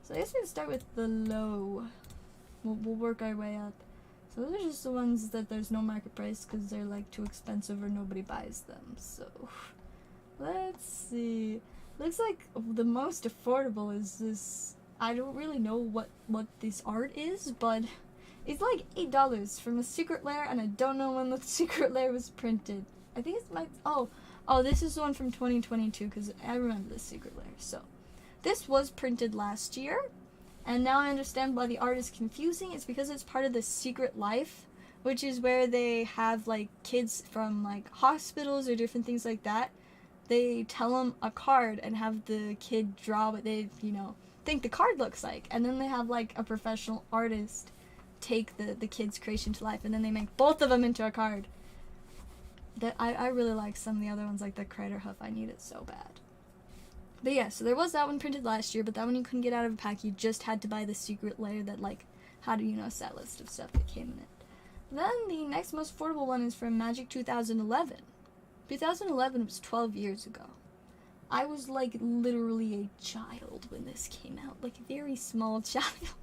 So I guess we can start with the low. We'll work our way up. So those are just the ones that there's no market price because they're like too expensive or nobody buys them. So let's see. Looks like the most affordable is this. I don't really know what this art is, but it's like $8 from a Secret Lair, and I don't know when the Secret Lair was printed. I think it's my oh this is the one from 2022 because I remember this Secret Lair. So this was printed last year, and now I understand why the art is confusing. It's because it's part of the Secret Life which is where they have like kids from like hospitals or different things like that. They tell them a card and have the kid draw what they, think the card looks like. And then they have like a professional artist take the kid's creation to life, and then they make both of them into a card. I really like some of the other ones, like the Craterhoof. I need it so bad. But yeah, so there was that one printed last year, but that one you couldn't get out of a pack. You just had to buy the secret layer that like had a set list of stuff that came in it. Then the next most affordable one is from Magic 2011. 2011 was 12 years ago. I was like literally a child when this came out, like a very small child.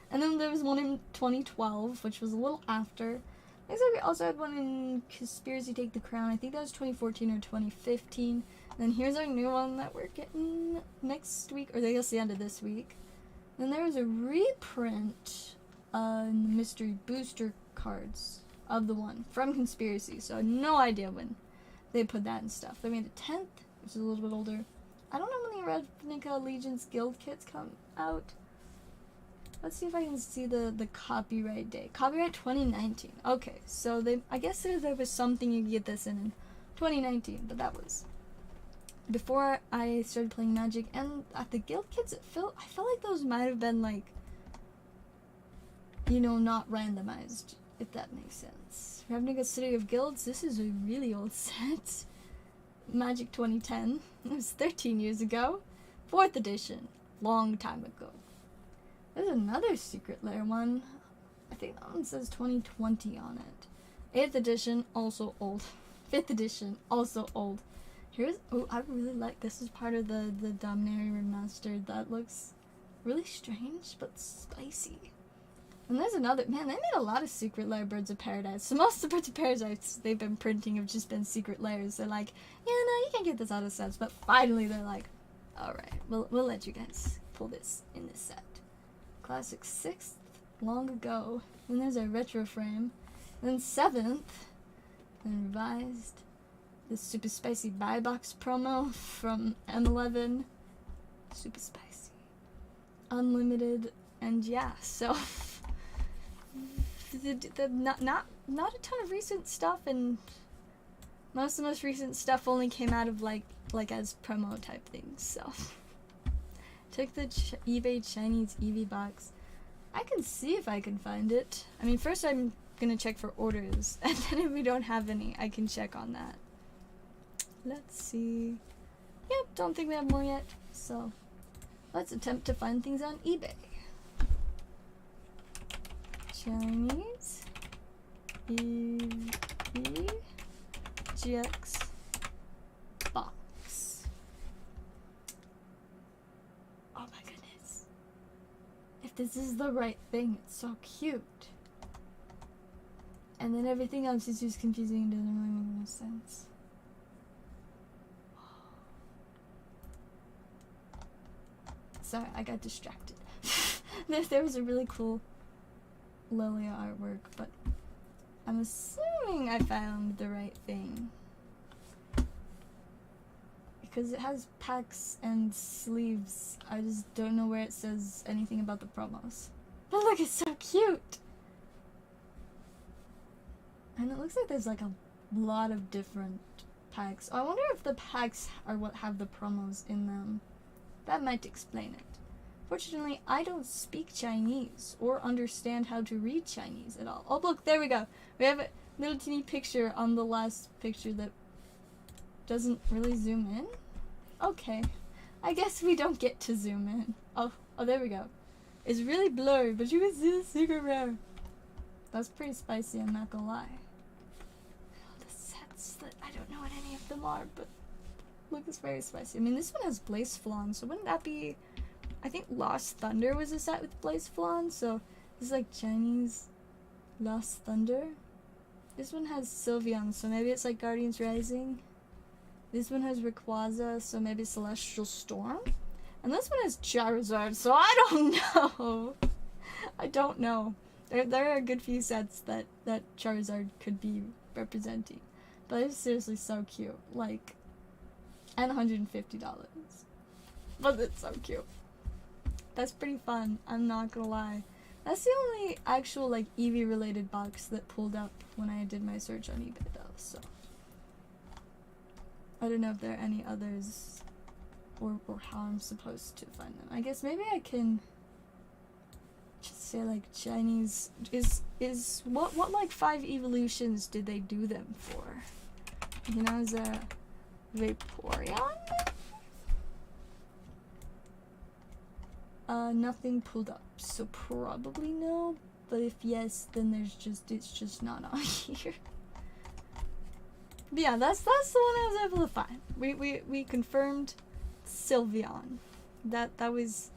And then there was one in 2012, which was a little after. I think we also had one in Conspiracy Take the Crown. I think that was 2014 or 2015. And then here's our new one that we're getting next week, or I guess the end of this week. Then there was a reprint in the mystery booster cards of the one from Conspiracy. So I had no idea when they put that and stuff. They made a 10th, which is a little bit older. I don't know when the Ravnica Allegiance Guild kits come out. Let's see if I can see the copyright date. Copyright 2019. Okay, so I guess there was something you could get this in 2019, but that was before I started playing Magic. And at the guild kits, I felt like those might have been like, not randomized, if that makes sense. Ravnica City of Guilds. This is a really old set. Magic 2010. It was 13 years ago. 4th edition. Long time ago. There's another secret lair one. I think that one says 2020 on it. 8th edition, also old. 5th edition, also old. I really like, this is part of the Dominaria Remastered. That looks really strange, but spicy. And there's another, man, they made a lot of secret lair Birds of Paradise. So most of the Birds of Paradise they've been printing have just been secret lairs. They're like, yeah, no, you can't get this out of sets. But finally they're like, alright, we'll let you guys pull this in this set. Classic 6th, long ago. Then there's a retro frame. Then 7th, then revised. The super spicy buy box promo from M11. Super spicy. Unlimited. And yeah, so not a ton of recent stuff, and most of the most recent stuff only came out of like as promo type things, so took the eBay Chinese Eevee box. I can see if I can find it. I mean, first I'm gonna check for orders, and then if we don't have any, I can check on that. Let's see. Yep, don't think we have more yet, so let's attempt to find things on eBay. Chinese Eevee GX box. Oh my goodness. If this is the right thing, it's so cute. And then everything else is just confusing and doesn't really make no sense. Sorry, I got distracted. There was a really cool Lilia artwork, but I'm assuming I found the right thing. Because it has packs and sleeves. I just don't know where it says anything about the promos. But look, it's so cute! And it looks like there's like a lot of different packs. Oh, I wonder if the packs are what have the promos in them. That might explain it. Fortunately, I don't speak Chinese or understand how to read Chinese at all. Oh, look, there we go. We have a little teeny picture on the last picture that doesn't really zoom in. Okay. I guess we don't get to zoom in. Oh, there we go. It's really blurry, but you can see the secret rare. That's pretty spicy, I'm not gonna lie. The sets that I don't know what any of them are, but look, it's very spicy. I mean, this one has Blaze Flan, so wouldn't that be... I think Lost Thunder was a set with Blaze Flan, so this is like Chinese Lost Thunder. This one has Sylveon, so maybe it's like Guardians Rising. This one has Rayquaza, so maybe Celestial Storm. And this one has Charizard, so I don't know. I don't know. There are a good few sets that Charizard could be representing. But it's seriously so cute. Like, and $150. But it's so cute. That's pretty fun, I'm not gonna lie. That's the only actual, like, Eevee related box that pulled up when I did my search on eBay, though, so. I don't know if there are any others, or how I'm supposed to find them. I guess maybe I can just say, like, Chinese, what like 5 evolutions did they do them for? You know, is a Vaporeon? Nothing pulled up, so probably no, but if yes, then it's just not on here. But yeah, that's the one I was able to find. We confirmed Sylveon. That was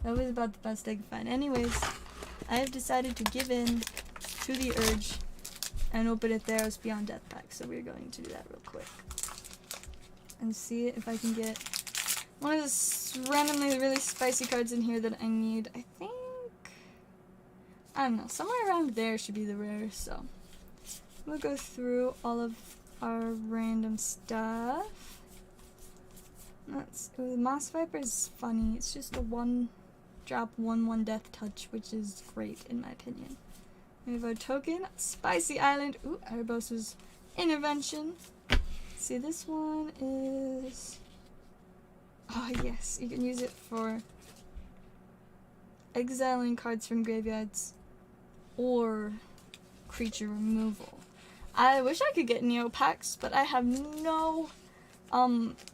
about the best I could find. Anyways, I have decided to give in to the urge and open a Theros Beyond Death pack, so we're going to do that real quick. And see if I can get one of the randomly really spicy cards in here that I need. I think, I don't know, somewhere around there should be the rare, so we'll go through all of our random stuff. Moss Viper is funny. It's just a 1-drop 1/1 death touch, which is great in my opinion. We have our token, Spicy Island. Ooh, Erebos' Intervention. See, this one is, oh yes, you can use it for exiling cards from graveyards or creature removal. I wish I could get Neopacks, but I have no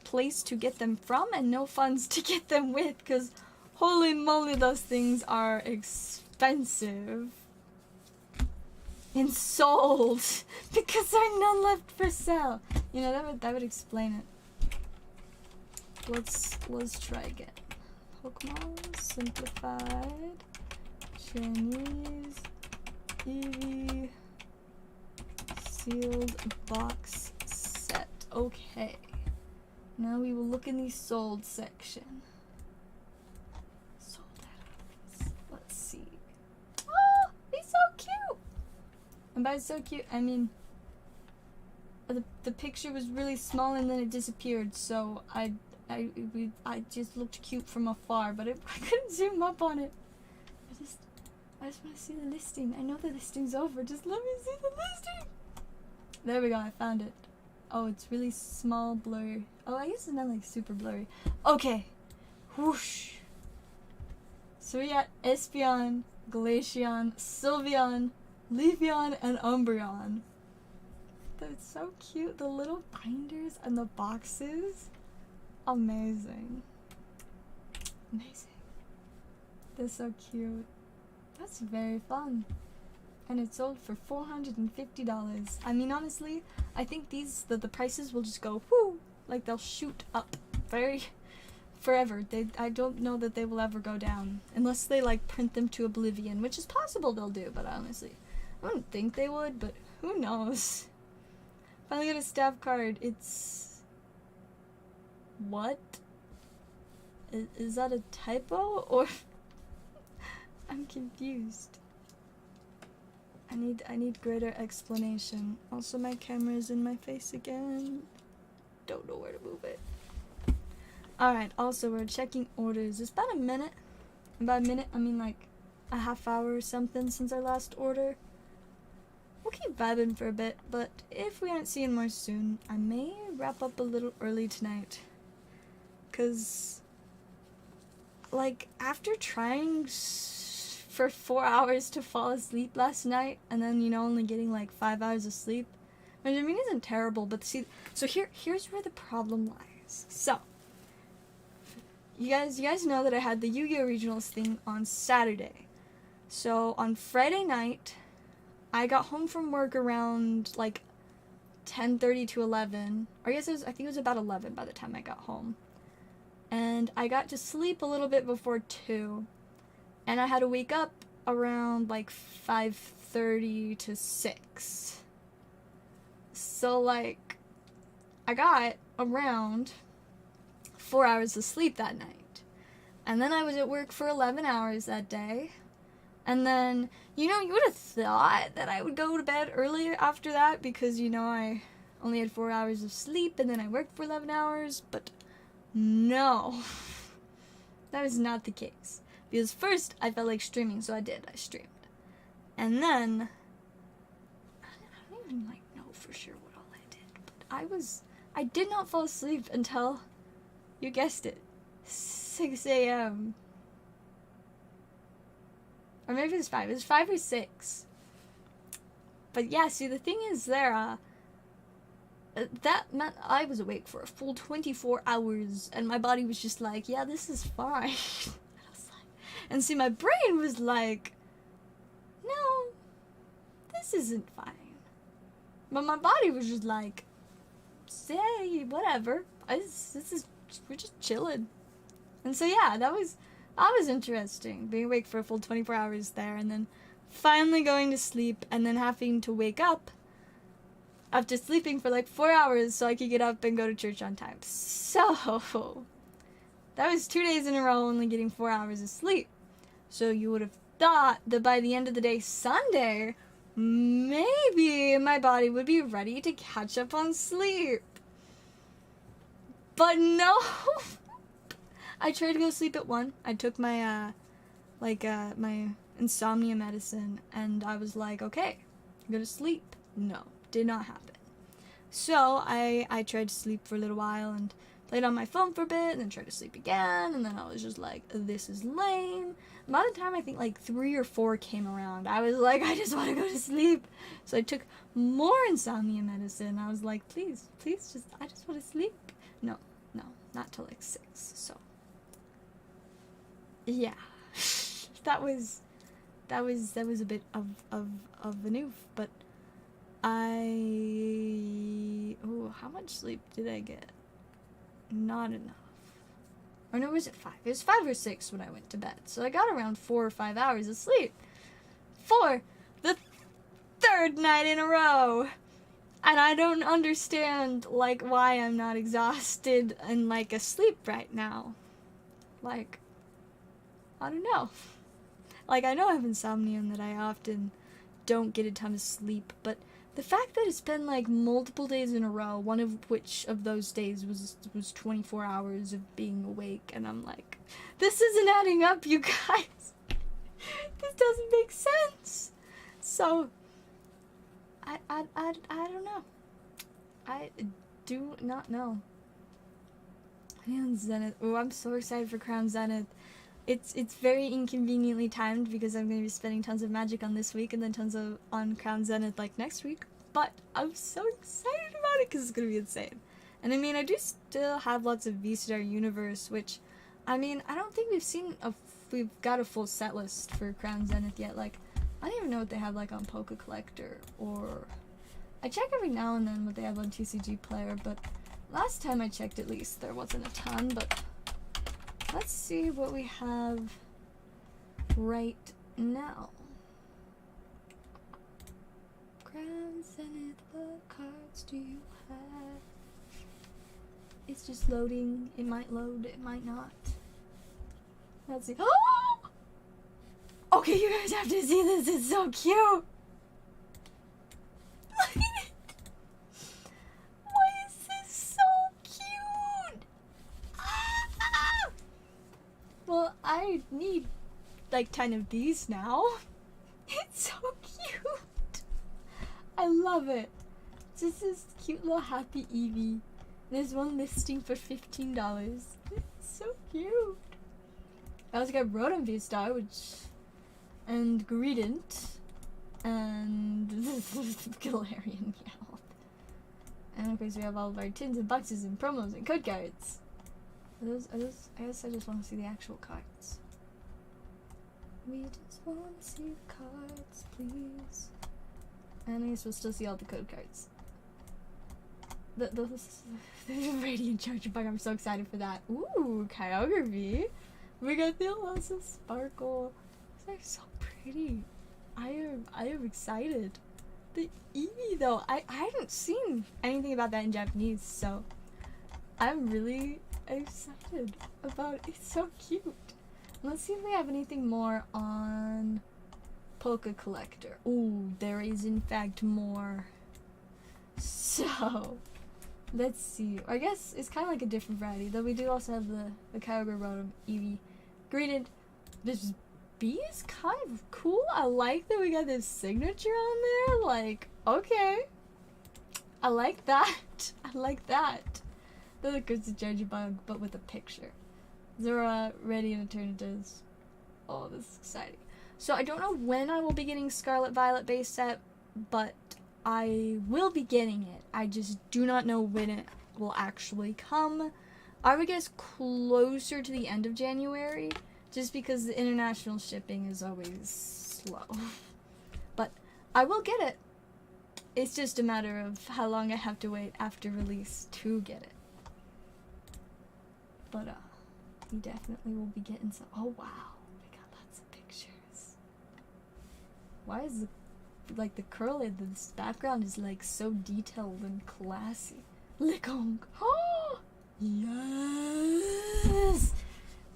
place to get them from and no funds to get them with, because holy moly, those things are expensive and sold because there are none left for sale. You know, that would explain it. Let's try again. Pokémon Simplified, Chinese, Eevee, sealed box set. Okay. Now we will look in the sold section. Sold items. Let's see. Oh, he's so cute! And by so cute, I mean the picture was really small and then it disappeared, so I just looked cute from afar, but I couldn't zoom up on it. I just want to see the listing. I know the listing's over. Just let me see the listing. There we go. I found it. Oh, it's really small, blurry. Oh, I guess it's not like super blurry. Okay. Whoosh. So we got Espeon, Glaceon, Sylveon, Leafeon, and Umbreon. That's so cute. The little binders and the boxes. Amazing. Amazing. They're so cute. That's very fun. And it sold for $450. I mean, honestly, I think the prices will just go whoo, like they'll shoot up forever. I don't know that they will ever go down unless they like print them to oblivion, which is possible they'll do, but honestly, I wouldn't think they would, but who knows. Finally got a staff card. It's what? Is that a typo or I'm confused. I need greater explanation. Also, my camera is in my face again. Don't know where to move it. Alright, also we're checking orders. It's about a minute. And by a minute, I mean like a half hour or something since our last order. We'll keep vibing for a bit, but if we aren't seeing more soon, I may wrap up a little early tonight. Cause, like, after trying for 4 hours to fall asleep last night, and then, you know, only getting like 5 hours of sleep, which I mean isn't terrible, but see, so here's where the problem lies. So, you guys know that I had the YuGiOh Regionals thing on Saturday. So on Friday night, I got home from work around like 10:30 to 11, or I think it was about 11 by the time I got home. And I got to sleep a little bit before 2. And I had to wake up around like 5:30 to 6. So like, I got around 4 hours of sleep that night. And then I was at work for 11 hours that day. And then, you know, you would have thought that I would go to bed early after that because, you know, I only had 4 hours of sleep and then I worked for 11 hours. But no, that is not the case. Because first, I felt like streaming, so I did. I streamed. And then, I don't even, like, know for sure what all I did. But I did not fall asleep until, you guessed it, 6 a.m. Or maybe it was 5. It was 5 or 6. But yeah, see, the thing is there, that meant I was awake for a full 24 hours, and my body was just like, yeah, this is fine. And see, my brain was like, no, this isn't fine. But my body was just like, say, whatever. We're just chilling. And so yeah, that was interesting, being awake for a full 24 hours there, and then finally going to sleep, and then having to wake up after sleeping for like 4 hours so I could get up and go to church on time. So, that was 2 days in a row only getting 4 hours of sleep. So you would have thought that by the end of the day, Sunday, maybe my body would be ready to catch up on sleep. But no! I tried to go to sleep at 1. I took my, my insomnia medicine, and I was like, okay, go to sleep. No, did not happen. So I tried to sleep for a little while and played on my phone for a bit, and then tried to sleep again, and then I was just like, this is lame. By the time I think like 3 or 4 came around, I was like, I just want to go to sleep. So I took more insomnia medicine. I was like, please, I just want to sleep. No, not till like 6. So yeah, that was a bit of a noof, but how much sleep did I get? Not enough. Or no, was it 5? It was 5 or 6 when I went to bed. So I got around 4 or 5 hours of sleep for the 3rd night in a row. And I don't understand, like, why I'm not exhausted and, like, asleep right now. Like, I don't know. Like, I know I have insomnia and that I often don't get a ton of sleep, but the fact that it's been, like, multiple days in a row, one of which of those days was 24 hours of being awake, and I'm like, this isn't adding up, you guys. This doesn't make sense. So, I don't know. I do not know. Crown Zenith. Oh, I'm so excited for Crown Zenith. It's very inconveniently timed because I'm going to be spending tons of magic on this week and then tons on Crown Zenith like next week. But I'm so excited about it because it's going to be insane. And I mean, I do still have lots of VStar universe, which, I mean, I don't think we've got a full set list for Crown Zenith yet. Like, I don't even know what they have like on Poké Collector, or I check every now and then what they have on TCG Player, but last time I checked at least there wasn't a ton, but let's see what we have right now. Crown Zenith, what cards do you have? It's just loading. It might load, it might not. Let's see. Oh! Okay, you guys have to see this. It's so cute. Look at it. Why is this so cute? Ah! Well, I need like 10 of these now. It's so cute. I love it. Just this cute little happy Eevee. There's one listing for $15. It's so cute. I also got Rotom VStar, and Greedent, and Galarian Meowth. And of course we have all of our tins and boxes and promos and code cards. Are those, I guess I just want to see the actual cards. We just want to see the cards, please. And I guess we'll still see all the code cards. The Radiant Charger Bug, I'm so excited for that. Ooh, Kyogre. We got the Elosa Sparkle. They're so pretty. I am excited. The Eevee though, I hadn't seen anything about that in Japanese, so I'm really excited about it. It's so cute. Let's see if we have anything more on Poké Collector. Ooh, there is in fact more. So let's see. I guess it's kind of like a different variety, though we do also have the Kyogre, Rotom, Eevee, Greedent, this bee is kind of cool. I like that we got this signature on there. Like, okay. I like that. I like that. The other goes to Judgy Bug, but with a picture. Zora ready in Eternitas. Oh, this is exciting. So I don't know when I will be getting Scarlet Violet base set, but I will be getting it. I just do not know when it will actually come. I would guess closer to the end of January, just because the international shipping is always slow. But I will get it. It's just a matter of how long I have to wait after release to get it. But we definitely will be getting some. Oh wow, we got lots of pictures. Why is the curl in this background is like so detailed and classy? Licong. Oh yes,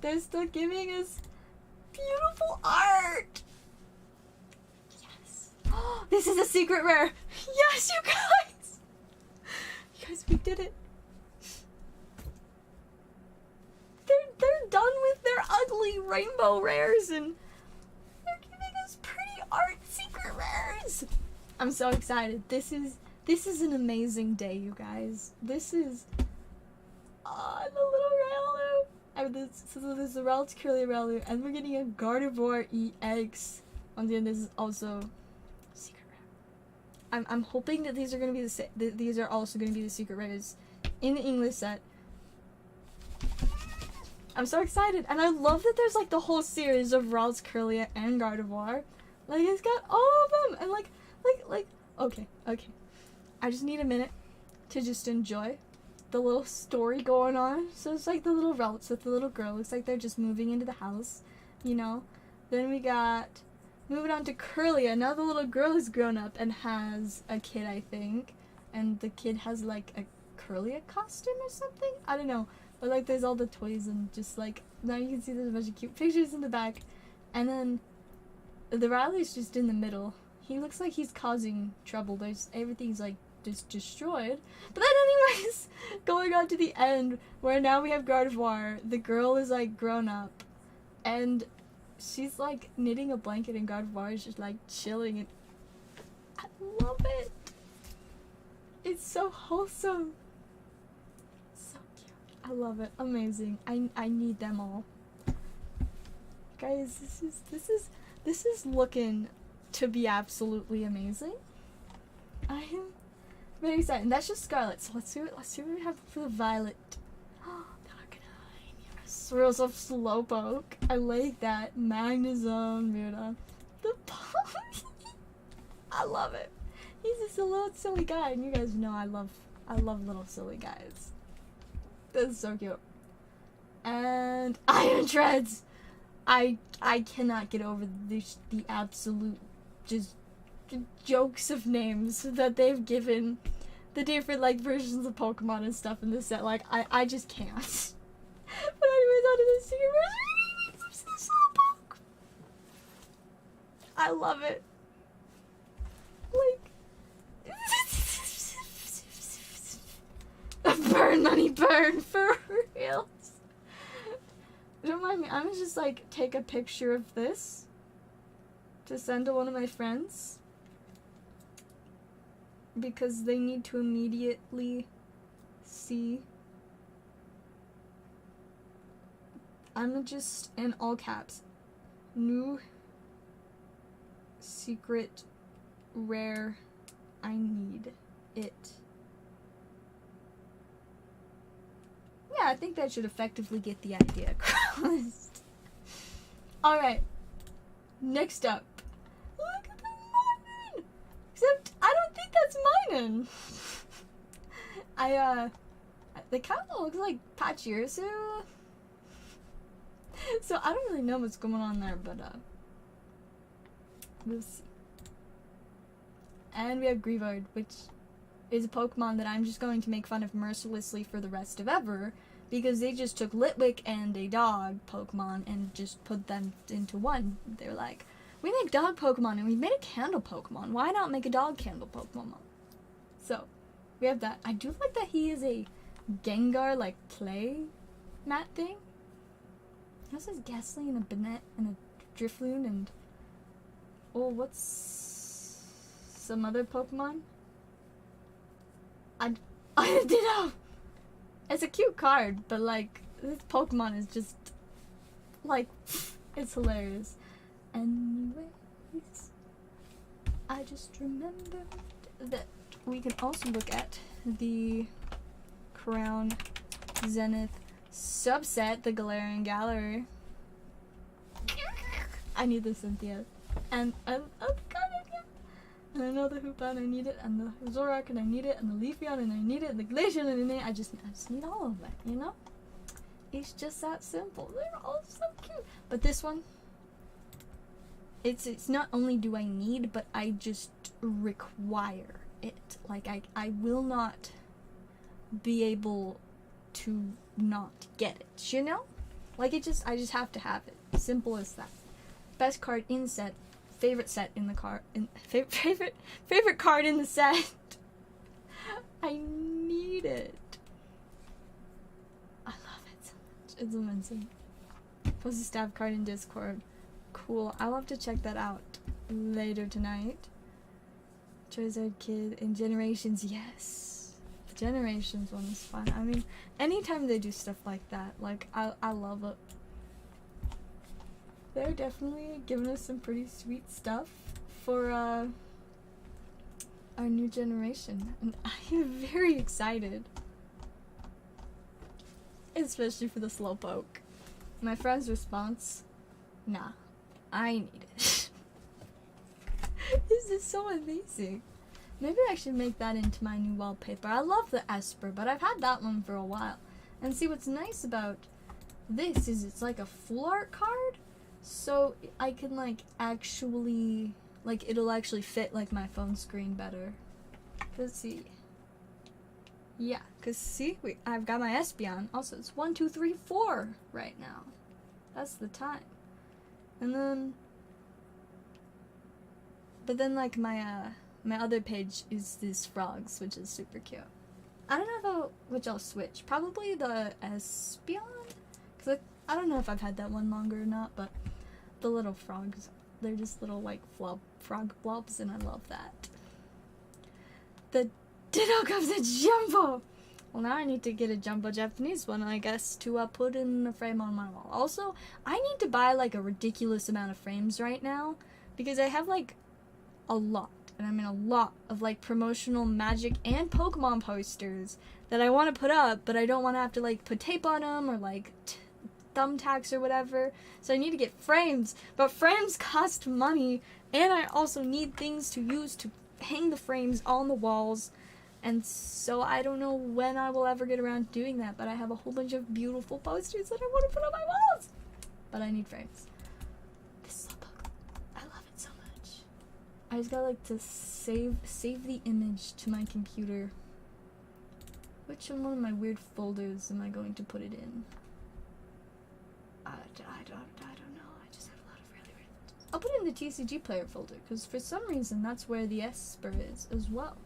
they're still giving us beautiful art. Yes. Oh, this is a secret rare. Yes, you guys. You guys, we did it. They're done with their ugly rainbow rares and they're giving us pretty art secret rares. I'm so excited. This is an amazing day, you guys. This is the little Railu. And this is the Ralts Curly Railu, and we're getting a Gardevoir EX. On the end, this is also secret rare. I'm hoping that these are gonna be these are also gonna be the secret rares in the English set. I'm so excited, and I love that there's like the whole series of Ralts, Curlia, and Gardevoir. Like, it's got all of them, and like, okay. I just need a minute to just enjoy the little story going on. So it's like the little Ralts with the little girl. Looks like they're just moving into the house, you know. Then we got, moving on to Curlia. Now the little girl is grown up and has a kid, I think. And the kid has like a Curlia costume or something? I don't know. But like there's all the toys and just like, now you can see there's a bunch of cute pictures in the back. And then the Riley's just in the middle. He looks like he's causing trouble. Everything's like just destroyed. But then anyways, going on to the end where now we have Gardevoir. The girl is like grown up and she's like knitting a blanket and Gardevoir is just like chilling, and I love it. It's so wholesome. I love it. Amazing. I need them all. Guys, this is looking to be absolutely amazing. I am very excited. And that's just Scarlet. So let's see what we have for the Violet. Oh, Darknine. Yes. Swirls of Slowpoke. I like that. Magnezone, Muda. The Pony. I love it. He's just a little silly guy, and you guys know I love little silly guys. This is so cute. And Iron Treads. I cannot get over the absolute just jokes of names that they've given the different like versions of Pokemon and stuff in this set. Like I just can't. But anyways, on to the secret version. I love it. Like burn money burn for real. Don't mind me, I'm gonna just like take a picture of this to send to one of my friends because they need to immediately see. I'm gonna just, in all caps, new secret rare, I need it. Yeah, I think that should effectively get the idea across. Alright. Next up. Look at the Minun! Except, I don't think that's Minun. The kind of looks like Pachirisu. So I don't really know what's going on there, but, we'll see. And we have Greavard, which is a Pokemon that I'm just going to make fun of mercilessly for the rest of ever, because they just took Litwick and a dog Pokemon and just put them into one. They're like, we make dog Pokemon and we made a candle Pokemon. Why not make a dog candle Pokemon? So, we have that. I do like that he is a Gengar, like, play mat thing. What says Ghastly and a Banette and a Drifloon and... Oh, what's... some other Pokemon? I Ditto! It's a cute card, but like, this Pokemon is just... like, it's hilarious. Anyways, I just remembered that we can also look at the Crown Zenith subset, the Galarian Gallery. I need the Cynthia. And I got it, yeah. And I know the Hoopa and I need it, and the Zoroark and I need it, and the Leafeon and I need it, and the Glaceon and I just need all of it, you know? It's just that simple. They're all so cute. But this one, it's not only do I need, but I just require it. Like, I will not be able to not get it, you know? Like, I just have to have it. Simple as that. Best card in set. Favorite set in the card. Favorite card in the set. I need it. I love it so much. It's amazing. Post a stab card in Discord. Cool. I'll have to check that out later tonight. Charizard Kid in Generations, yes. The Generations one is fun. I mean, anytime they do stuff like that, like, I love it. They're definitely giving us some pretty sweet stuff for our new generation, and I am very excited, especially for the Slowpoke. My friend's response, nah, I need it. This is so amazing. Maybe I should make that into my new wallpaper. I love the Esper, but I've had that one for a while. And see, what's nice about this is it's like a full art card, so I can like actually, like, it'll actually fit like my phone screen better. Let's see. Yeah, cause see, I've got my Espeon. Also, it's 1, 2, 3, 4 right now. That's the time. And then, but then like my other page is these frogs, which is super cute. I don't know which I'll switch. Probably the Espeon, cause I don't know if I've had that one longer or not, but the little frogs, they're just little like frog blobs, and I love that. The Ditto comes in Jumbo! Well, now I need to get a Jumbo Japanese one, I guess, to put in a frame on my wall. Also, I need to buy like a ridiculous amount of frames right now, because I have like a lot, and I mean a lot of like promotional Magic and Pokemon posters that I want to put up, but I don't want to have to like put tape on them or like thumbtacks or whatever, so I need to get frames, but frames cost money, and I also need things to use to hang the frames on the walls, and so I don't know when I will ever get around to doing that, but I have a whole bunch of beautiful posters that I want to put on my walls, but I need frames. This is so cool. I love it so much. I just gotta like to save the image to my computer. Which one of my weird folders am I going to put it in? I don't know. I just have a lot of really weird folders. I'll put it in the TCG player folder, because for some reason that's where the Esper is as well.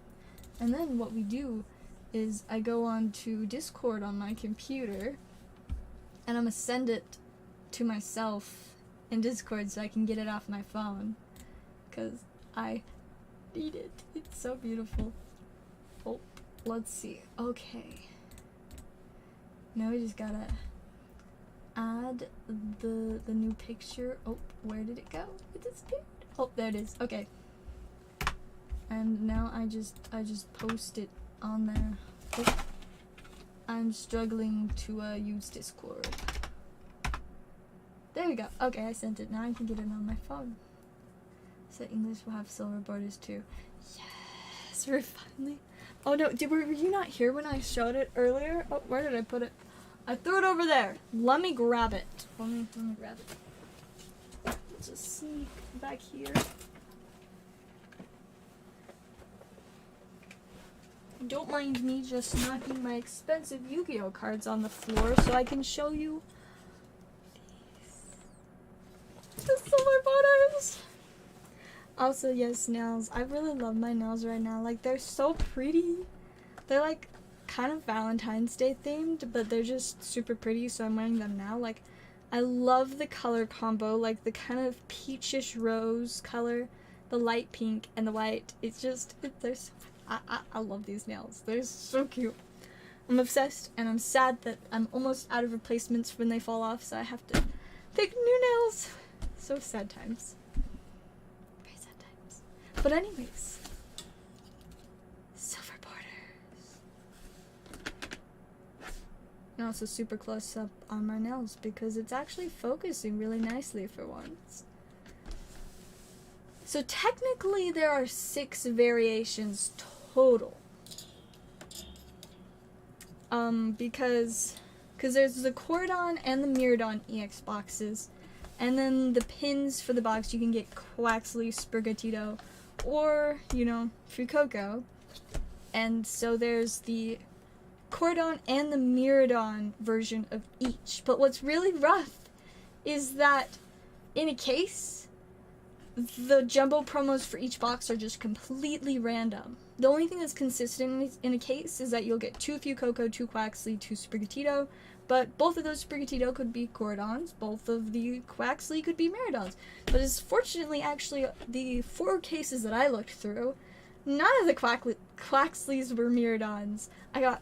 And then what we do is I go on to Discord on my computer, and I'm gonna send it to myself in Discord so I can get it off my phone, because I need it. It's so beautiful. Oh, let's see. Okay. Now we just gotta add the new picture. Oh, where did it go? It disappeared. Oh, there it is. Okay. And now I just post it on there. Oh, I'm struggling to use Discord. There we go. Okay, I sent it. Now I can get it on my phone. So English will have silver borders too. Yes, we're finally. Oh no, were you not here when I showed it earlier? Oh, where did I put it? I threw it over there. Let me grab it. Let me grab it. Let's just sneak back here. Don't mind me just knocking my expensive Yu-Gi-Oh cards on the floor so I can show you these. Just summer photos. Also, yes, nails. I really love my nails right now. Like, they're so pretty. They're like kind of Valentine's Day themed, but they're just super pretty, so I'm wearing them now. Like, I love the color combo, like the kind of peachish rose color, the light pink and the white. It's just, I love these nails. They're so cute. I'm obsessed, and I'm sad that I'm almost out of replacements when they fall off, so I have to pick new nails. So sad times. Very sad times. But anyways, silver borders. And also super close up on my nails because it's actually focusing really nicely for once. So technically there are 6 variations total. Because there's the Cordon and the Mirrodon EX boxes, and then the pins for the box you can get Quaxley, Sprigatito, or, you know, Fuecoco. And so there's the Cordon and the Mirrodon version of each. But what's really rough is that in a case, the jumbo promos for each box are just completely random. The only thing that's consistent in a case is that you'll get 2 Fuecoco, 2 Quaxley, 2 Sprigatito, but both of those Sprigatito could be Cordons, both of the Quaxley could be Mirrodons. But it's fortunately actually the 4 cases that I looked through, none of the Quaxleys were Mirrodons. I got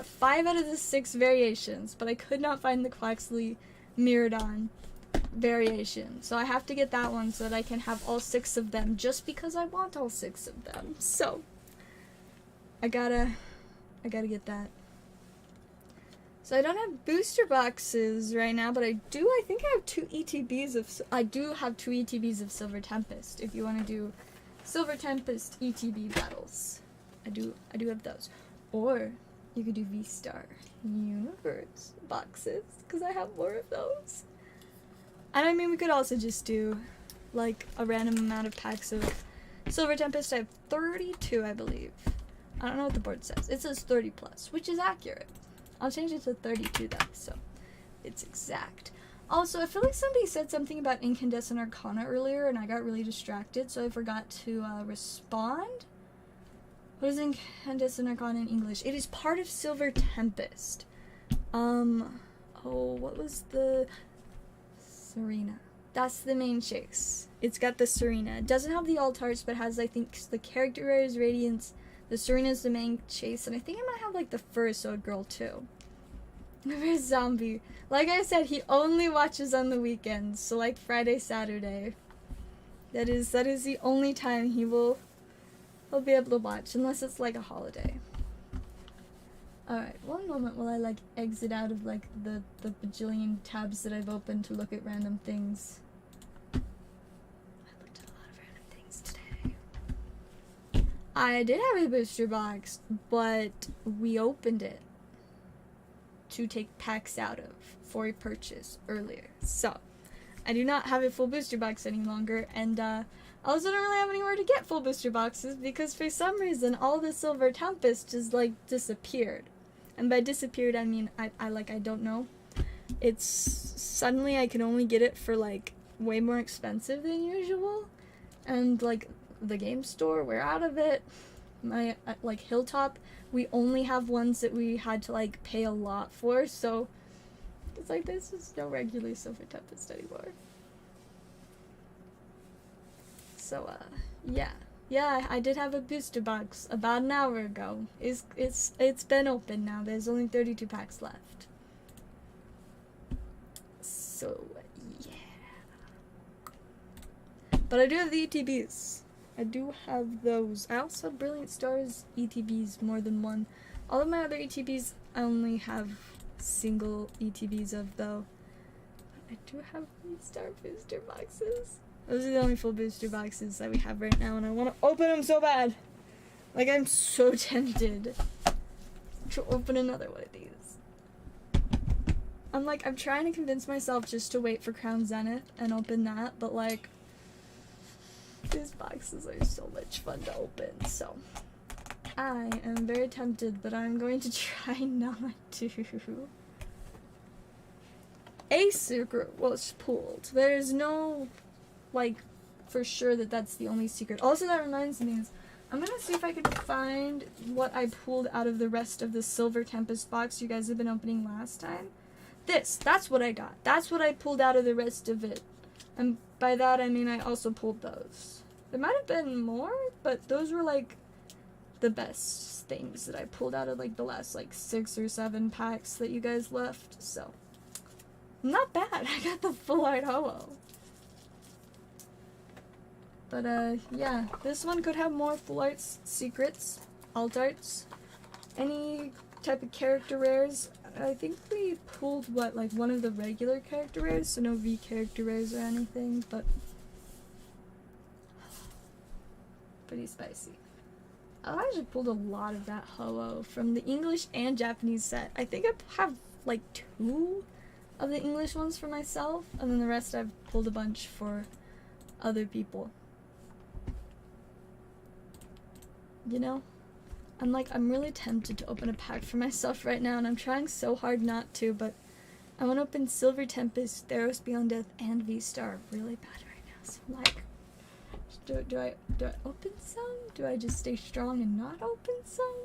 5 out of the 6 variations, but I could not find the Quaxley Mirrodon variation. So I have to get that one so that I can have all 6 of them, just because I want all 6 of them. So I gotta get that. So I don't have booster boxes right now, but I think I have 2 ETBs of Silver Tempest. If you want to do Silver Tempest ETB battles, I do have those. Or you could do VStar Universe boxes, because I have more of those. And I mean, we could also just do like a random amount of packs of Silver Tempest. I have 32, I believe. I don't know what the board says. It says 30 plus, which is accurate. I'll change it to 32 though, so it's exact. Also, I feel like somebody said something about Incandescent Arcana earlier, and I got really distracted, so I forgot to respond. What is Incandescent Arcana in English? It is part of Silver Tempest. Oh, what was the... Serena. That's the main chase. It's got the Serena. It doesn't have the Altars, but has, I think, the character rares, Radiance. The Serena's the main chase, and I think I might have, like, the Furisode girl, too. Reverse Zombie. Like I said, he only watches on the weekends, so, like, Friday, Saturday. That is the only time he'll be able to watch, unless it's, like, a holiday. Alright, one moment while I, like, exit out of, like, the bajillion tabs that I've opened to look at random things. I looked at a lot of random things today. I did have a booster box, but we opened it to take packs out of for a purchase earlier. So, I do not have a full booster box any longer, and I also don't really have anywhere to get full booster boxes because for some reason all the Silver Tempest just, like, disappeared. And by disappeared, I mean, I don't know. It's suddenly I can only get it for, like, way more expensive than usual. And, like, the game store, we're out of it. My, like, Hilltop, we only have ones that we had to, like, pay a lot for. So, it's like, there's just no regular Silver Tempest anymore. So, yeah. Yeah, I did have a booster box about an hour ago. It's been open now. There's only 32 packs left. So, yeah. But I do have the ETBs. I do have those. I also have Brilliant Stars ETBs, more than one. All of my other ETBs I only have single ETBs of, though. I do have VStar booster boxes. Those are the only full booster boxes that we have right now, and I want to open them so bad. Like, I'm so tempted to open another one of these. I'm trying to convince myself just to wait for Crown Zenith and open that, but, like, these boxes are so much fun to open, so I am very tempted, but I'm going to try not to. A secret was pulled. There's no, like, for sure that's the only secret. Also, that reminds me, I'm gonna see if I can find what I pulled out of the rest of the Silver Tempest box you guys have been opening last time. That's what I got. That's what I pulled out of the rest of it. And by that I mean I also pulled those. There might have been more, but those were like the best things that I pulled out of like the last like 6 or 7 packs that you guys left. So not bad. I got the full art Ho-Oh. But yeah, this one could have more full arts, secrets, alt arts, any type of character rares. I think we pulled what, like one of the regular character rares, so no V character rares or anything, but pretty spicy. I actually pulled a lot of that Ho-Oh from the English and Japanese set. I think I have like 2 of the English ones for myself, and then the rest I've pulled a bunch for other people. You know? I'm really tempted to open a pack for myself right now, and I'm trying so hard not to, but I want to open Silver Tempest, Theros Beyond Death, and VStar really bad right now. So I'm like, do I open some? Do I just stay strong and not open some?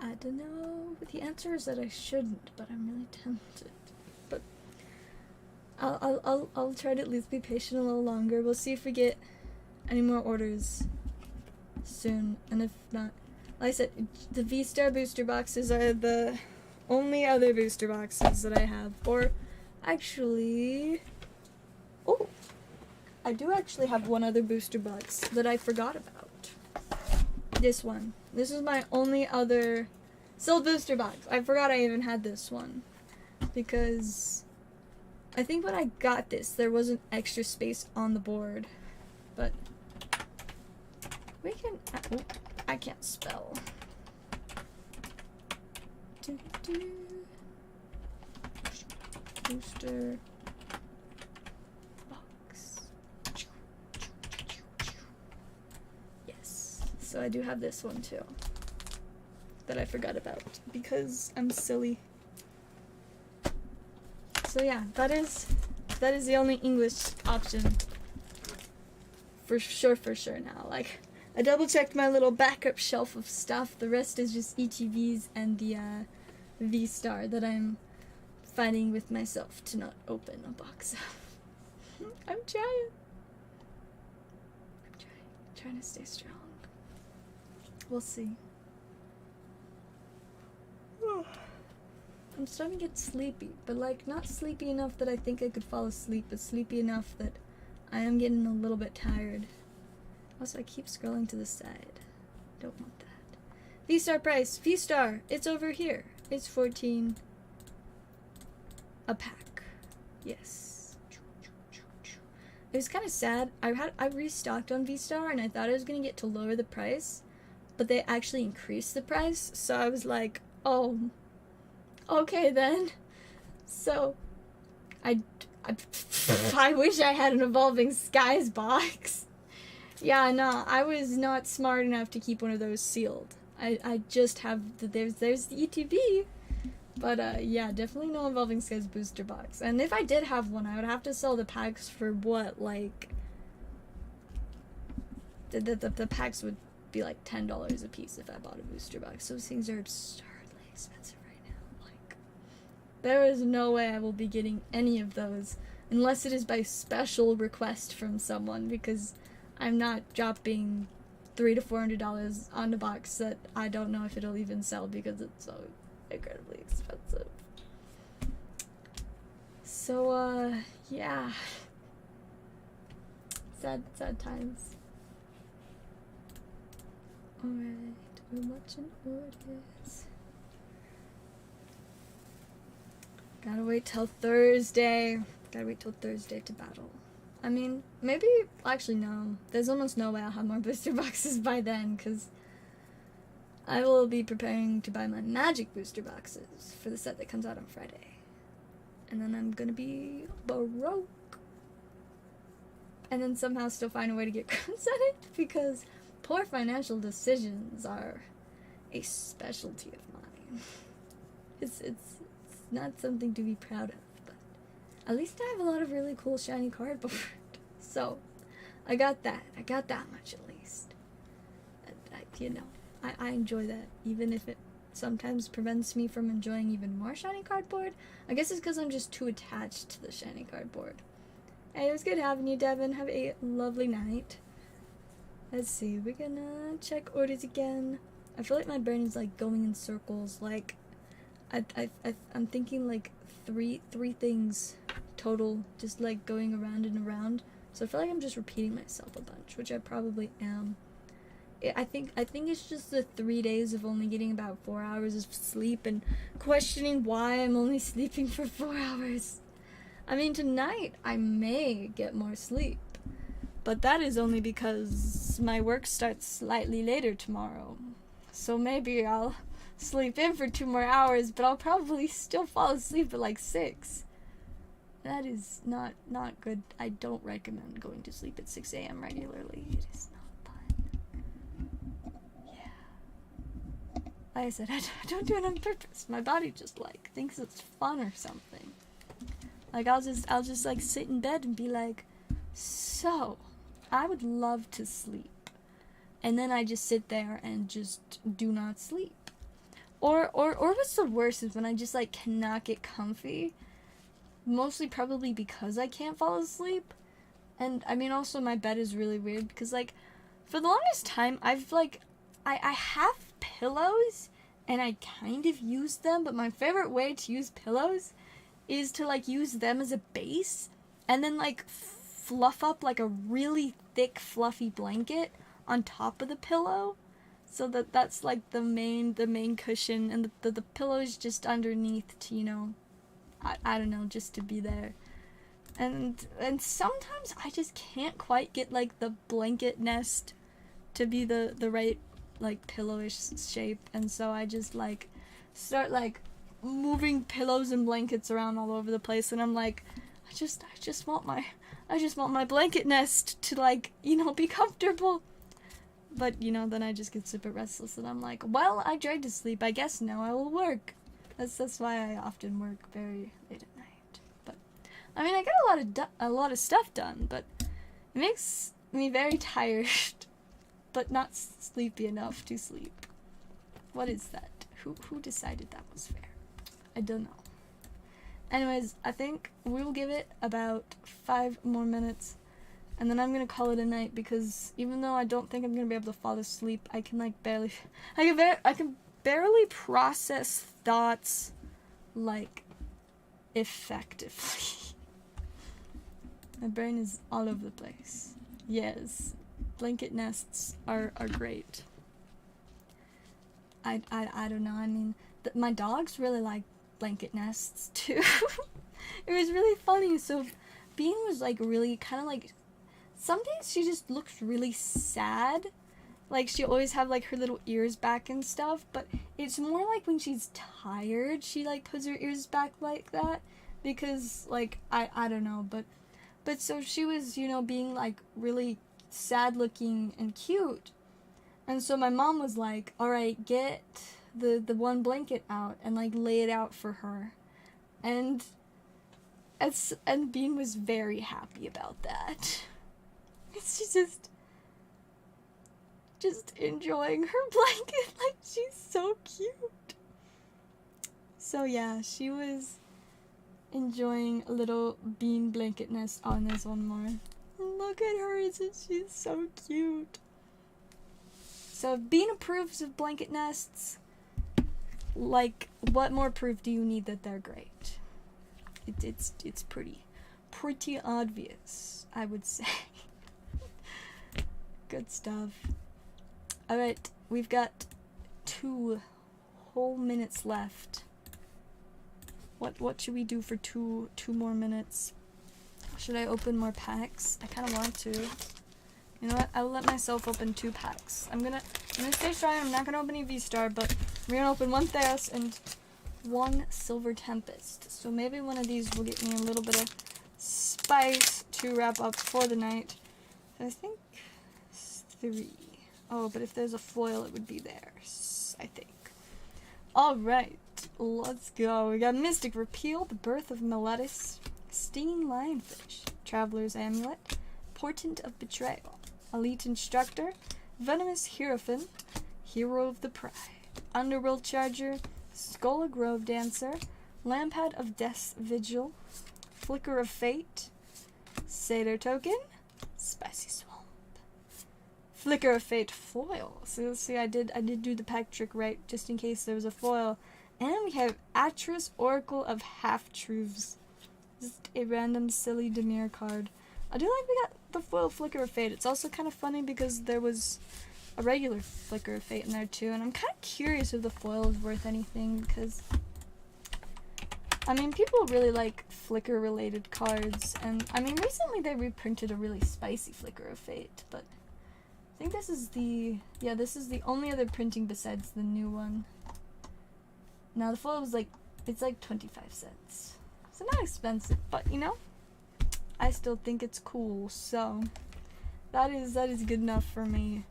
I don't know. But the answer is that I shouldn't, but I'm really tempted. But I'll try to at least be patient a little longer. We'll see if we get any more orders soon, and if not, like I said, the VStar booster boxes are the only other booster boxes that I have. Or actually, oh, I do actually have one other booster box that I forgot about. This one. This is my only other sealed booster box. I forgot I even had this one, because I think when I got this there wasn't extra space on the board, but we can, oh, I can't spell. Booster box. Yes, so I do have this one too that I forgot about because I'm silly. So yeah, that is the only English option for sure now. Like, I double checked my little backup shelf of stuff. The rest is just ETVs and the VStar that I'm fighting with myself to not open a box of. I'm trying to stay strong. We'll see. I'm starting to get sleepy, but like not sleepy enough that I think I could fall asleep, but sleepy enough that I am getting a little bit tired. Also, I keep scrolling to the side. Don't want that. VStar price. VStar. It's over here. It's 14 a pack. Yes. It was kind of sad. I restocked on VStar and I thought I was going to get to lower the price, but they actually increased the price. So I was like, oh, okay then. So I wish I had an Evolving Skies box. Yeah, no, I was not smart enough to keep one of those sealed. I just have there's the ETB, but yeah, definitely no Evolving Skies booster box. And if I did have one, I would have to sell the packs for what, like the packs would be like $10 a piece if I bought a booster box. Those things are absurdly expensive right now. Like, there is no way I will be getting any of those unless it is by special request from someone, because I'm not dropping $300 to $400 on a box that I don't know if it'll even sell because it's so incredibly expensive. So, yeah. Sad times. Alright, we're watching orders. Gotta wait till Thursday. To battle. I mean, maybe, actually no. There's almost no way I'll have more booster boxes by then, because I will be preparing to buy my Magic booster boxes for the set that comes out on Friday. And then I'm gonna be broke. And then somehow still find a way to get crumbs at it, because poor financial decisions are a specialty of mine. It's not something to be proud of. At least I have a lot of really cool shiny cardboard. So, I got that much at least. And I enjoy that, even if it sometimes prevents me from enjoying even more shiny cardboard. I guess it's because I'm just too attached to the shiny cardboard. Hey, it was good having you, Devin. Have a lovely night. Let's see, we're gonna check orders again. I feel like my brain is like going in circles. Like, I'm thinking like three things total, just like going around and around. So I feel like I'm just repeating myself a bunch, which I probably am. I think it's just the 3 days of only getting about 4 hours of sleep and questioning why I'm only sleeping for 4 hours. I mean, tonight I may get more sleep, but that is only because my work starts slightly later tomorrow. So maybe I'll sleep in for 2 more hours, but I'll probably still fall asleep at like 6. That is not good. I don't recommend going to sleep at 6 a.m. regularly. It is not fun. Yeah. Like I said, I don't do it on purpose. My body just like thinks it's fun or something. Like I'll just like sit in bed and be like, so I would love to sleep. And then I just sit there and just do not sleep. Or what's the worst is when I just like cannot get comfy. Mostly probably because I can't fall asleep. And I mean also my bed is really weird because like for the longest time I've like I have pillows and I kind of use them, but my favorite way to use pillows is to like use them as a base and then like fluff up like a really thick fluffy blanket on top of the pillow so that's like the main cushion, and the pillow is just underneath to, you know, I don't know, just to be there. And sometimes I just can't quite get like the blanket nest to be the right like pillowish shape, and so I just like start like moving pillows and blankets around all over the place, and I'm like, I just want my blanket nest to like, you know, be comfortable. But you know, then I just get super restless and I'm like, well, I tried to sleep, I guess now I will work. That's why I often work very late at night. But I mean, I got a lot of stuff done, but it makes me very tired, but not sleepy enough to sleep. What is that? Who decided that was fair? I don't know. Anyways, I think we'll give it about 5 more minutes, and then I'm gonna call it a night, because even though I don't think I'm gonna be able to fall asleep, I can like I can barely process thoughts like effectively. My brain is all over the place. Yes, blanket nests are great. I don't know. I mean, my dogs really like blanket nests too. It was really funny. So Bean was like really kind of like, some days she just looks really sad. Like she always have like her little ears back and stuff, but it's more like when she's tired she like puts her ears back like that, because like I don't know, but so she was, you know, being like really sad looking and cute. And so my mom was like, all right, get the one blanket out and like lay it out for her. And Bean was very happy about that. She's just enjoying her blanket, like she's so cute. So yeah, she was enjoying a little Bean blanket nest. Oh, and there's one more. Look at her, she's so cute. So if Bean approves of blanket nests, like, what more proof do you need that they're great? It's pretty obvious, I would say. Good stuff. Alright, we've got 2 whole minutes left. What should we do for two more minutes? Should I open more packs? I kind of want to. You know what? I'll let myself open 2 packs. I'm gonna stay strong. I'm not gonna open any VStar, but we're gonna open 1 Theos and 1 Silver Tempest. So maybe one of these will get me a little bit of spice to wrap up for the night. I think 3. Oh, but if there's a foil, it would be theirs, I think. Alright, let's go. We got Mystic Repeal, The Birth of Meletis, Stinging Lionfish, Traveler's Amulet, Portent of Betrayal, Elite Instructor, Venomous Hierophant, Hero of the Pride. Underworld Charger, Skull Grove Dancer, Lampad of Death's Vigil, Flicker of Fate, Satyr Token, Spicy Swamp, Flicker of Fate foil. So see, I did do the pack trick right, just in case there was a foil. And we have Atris, Oracle of Half-Truths. Just a random silly Demir card. I do like we got the foil Flicker of Fate. It's also kind of funny because there was a regular Flicker of Fate in there too, and I'm kind of curious if the foil is worth anything, because I mean, people really like Flicker related cards, and I mean, recently they reprinted a really spicy Flicker of Fate, but I think this is the, yeah, this is the only other printing besides the new one. Now the foil was like, it's like 25 cents. So not expensive, but you know, I still think it's cool, so that is good enough for me.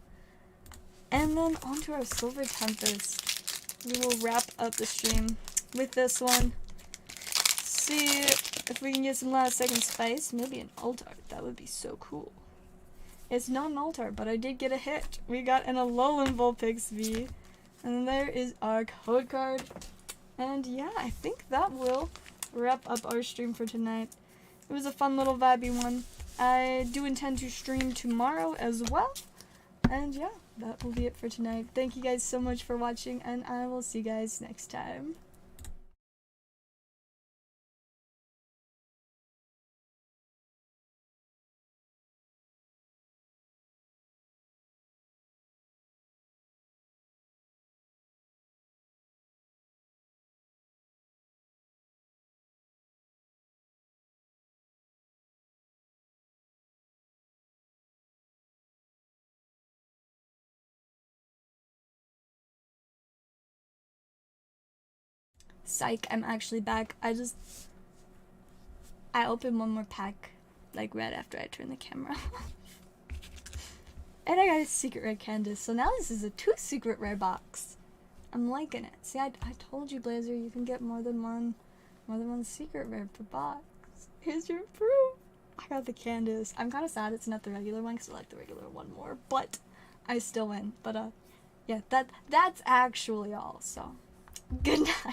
And then onto our Silver Tempest. We will wrap up the stream with this one. See if we can get some last second spice. Maybe an alt art. That would be so cool. It's not an alt art, but I did get a hit. We got an Alolan Vulpix V. And there is our code card. And yeah, I think that will wrap up our stream for tonight. It was a fun little vibey one. I do intend to stream tomorrow as well. And yeah, that will be it for tonight. Thank you guys so much for watching, and I will see you guys next time. Psych, I'm actually back. I opened one more pack, like, right after I turned the camera off. And I got a secret rare Candace, so now this is a 2 secret rare box. I'm liking it. See, I told you, Blazer, you can get more than one secret rare per box. Here's your proof. I got the Candace. I'm kind of sad it's not the regular one, because I like the regular one more, but I still win. But, yeah, that's actually all, so good night.